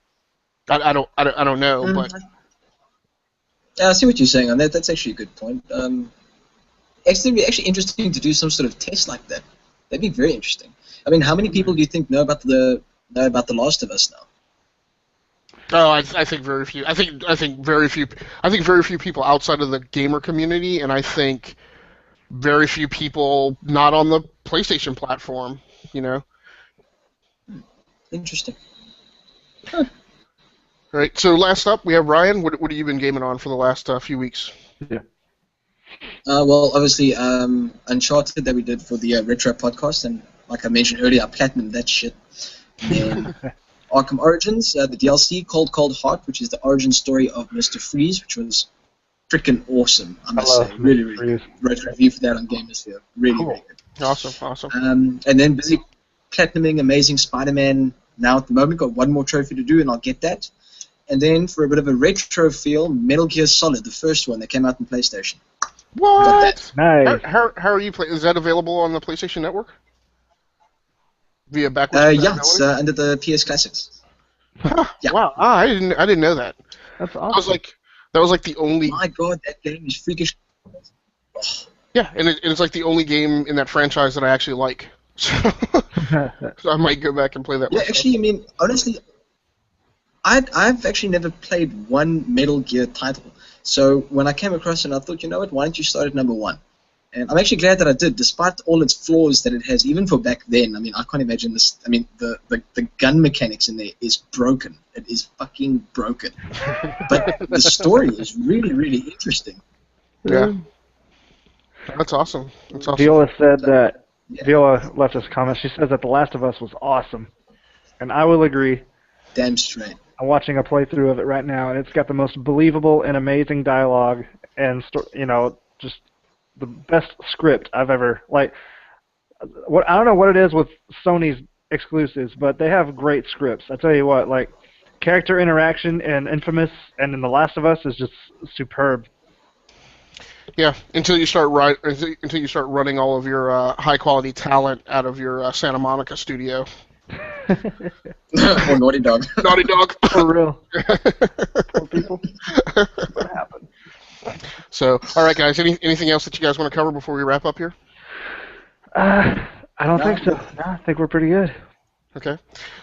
don't know, but I see what you're saying on that. That's actually a good point. It's actually interesting to do some sort of test like that. That'd be very interesting. I mean, how many people do you think know about the Last of Us now? Oh, I think very few. I think very few people outside of the gamer community, and I think very few people not on the PlayStation platform. Interesting. Huh. Right. So last up, we have Ryan. What have you been gaming on for the last few weeks? Yeah. Well, obviously, Uncharted that we did for the Retro Podcast, and like I mentioned earlier, I platinumed that shit. And Arkham Origins, the DLC, Cold Heart, which is the origin story of Mr. Freeze, which was freaking awesome, I must say. Really, really good. Wrote a review for that on GamersSphere. Really, really good. Awesome. And then busy platinuming Amazing Spider-Man now at the moment. Got one more trophy to do, and I'll get that. And then for a bit of a retro feel, Metal Gear Solid, the first one that came out on PlayStation. What? Nice. How are you playing? Is that available on the PlayStation Network? Via backwards? Yeah, it's under the PS Classics. Yeah. Wow, I didn't know that. That's awesome. That was like the only. My God, that game is freakish. Oh. Yeah, and it's like the only game in that franchise that I actually like. So I might go back and play that. Yeah, myself. actually, I mean, honestly, I've actually never played one Metal Gear title. So when I came across it, I thought, you know what, why don't you start at number one? And I'm actually glad that I did, despite all its flaws that it has, even for back then. I mean, I can't imagine this. I mean, the gun mechanics in there is broken. It is fucking broken. But the story is really, really interesting. Yeah. That's awesome. Viola said that. Yeah. Viola left us a comment. She says that The Last of Us was awesome, and I will agree. Damn straight. I'm watching a playthrough of it right now, and it's got the most believable and amazing dialogue, and just the best script I've ever I don't know what it is with Sony's exclusives, but they have great scripts. I tell you what, like character interaction in Infamous and in The Last of Us is just superb. Yeah, until you start running all of your high quality talent out of your Santa Monica studio. Or Naughty Dog. Naughty Dog. For real. Poor people. What happened? So, all right, guys. Anything else that you guys want to cover before we wrap up here? I don't think so. No, I think we're pretty good. Okay.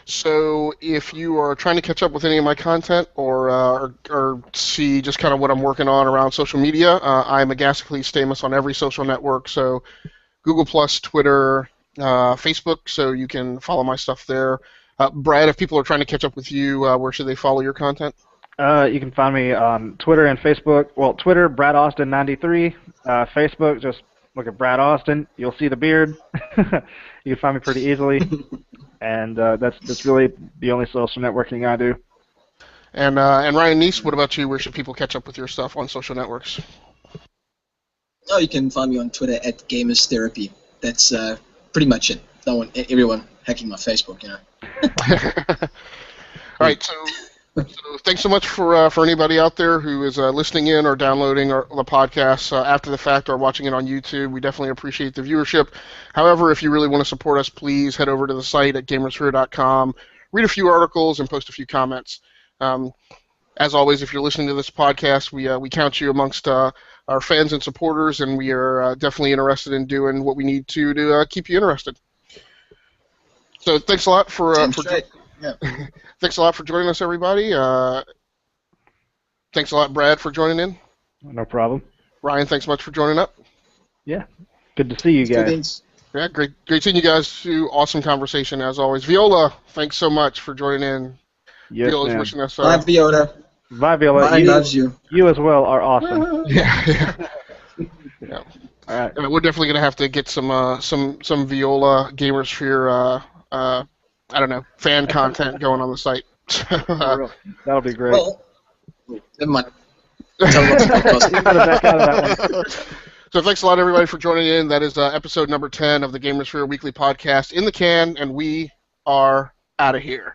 So if you are trying to catch up with any of my content or see just kind of what I'm working on around social media, I'm Agasically famous on every social network. So Google+, Twitter, Facebook, so you can follow my stuff there. Brad, if people are trying to catch up with you, where should they follow your content? You can find me on Twitter and Facebook. Well, Twitter, Brad Austin 93. Facebook, just look at Brad Austin. You'll see the beard. You can find me pretty easily. And that's really the only social networking I do. And Ryan Neese, what about you? Where should people catch up with your stuff on social networks? Oh, you can find me on Twitter at GamersTherapy. That's pretty much it. Everyone hacking my Facebook, you know. All right, so thanks so much for anybody out there who is listening in or downloading the podcast after the fact or watching it on YouTube. We definitely appreciate the viewership. However, if you really want to support us, please head over to the site at GamersSphere.com, read a few articles, and post a few comments. As always, if you're listening to this podcast, we count you amongst our fans and supporters, and we are definitely interested in doing what we need to keep you interested. So thanks a lot for thanks a lot for joining us, everybody. Thanks a lot, Brad, for joining in. No problem. Ryan, thanks much for joining up. Yeah, good to see you guys. Yeah, great seeing you guys. Awesome conversation as always. Viola, thanks so much for joining in. Yes, Viola's wishing us. Bye, Viola. Bye, Viola. Ryan loves you. You as well are awesome. Yeah. All right. We're definitely gonna have to get some Viola GamersSphere I don't know, fan content going on the site. That'll be great. Well, never mind. So thanks a lot, everybody, for joining in. That is episode number 10 of the GamersSphere Weekly Podcast in the can, and we are out of here.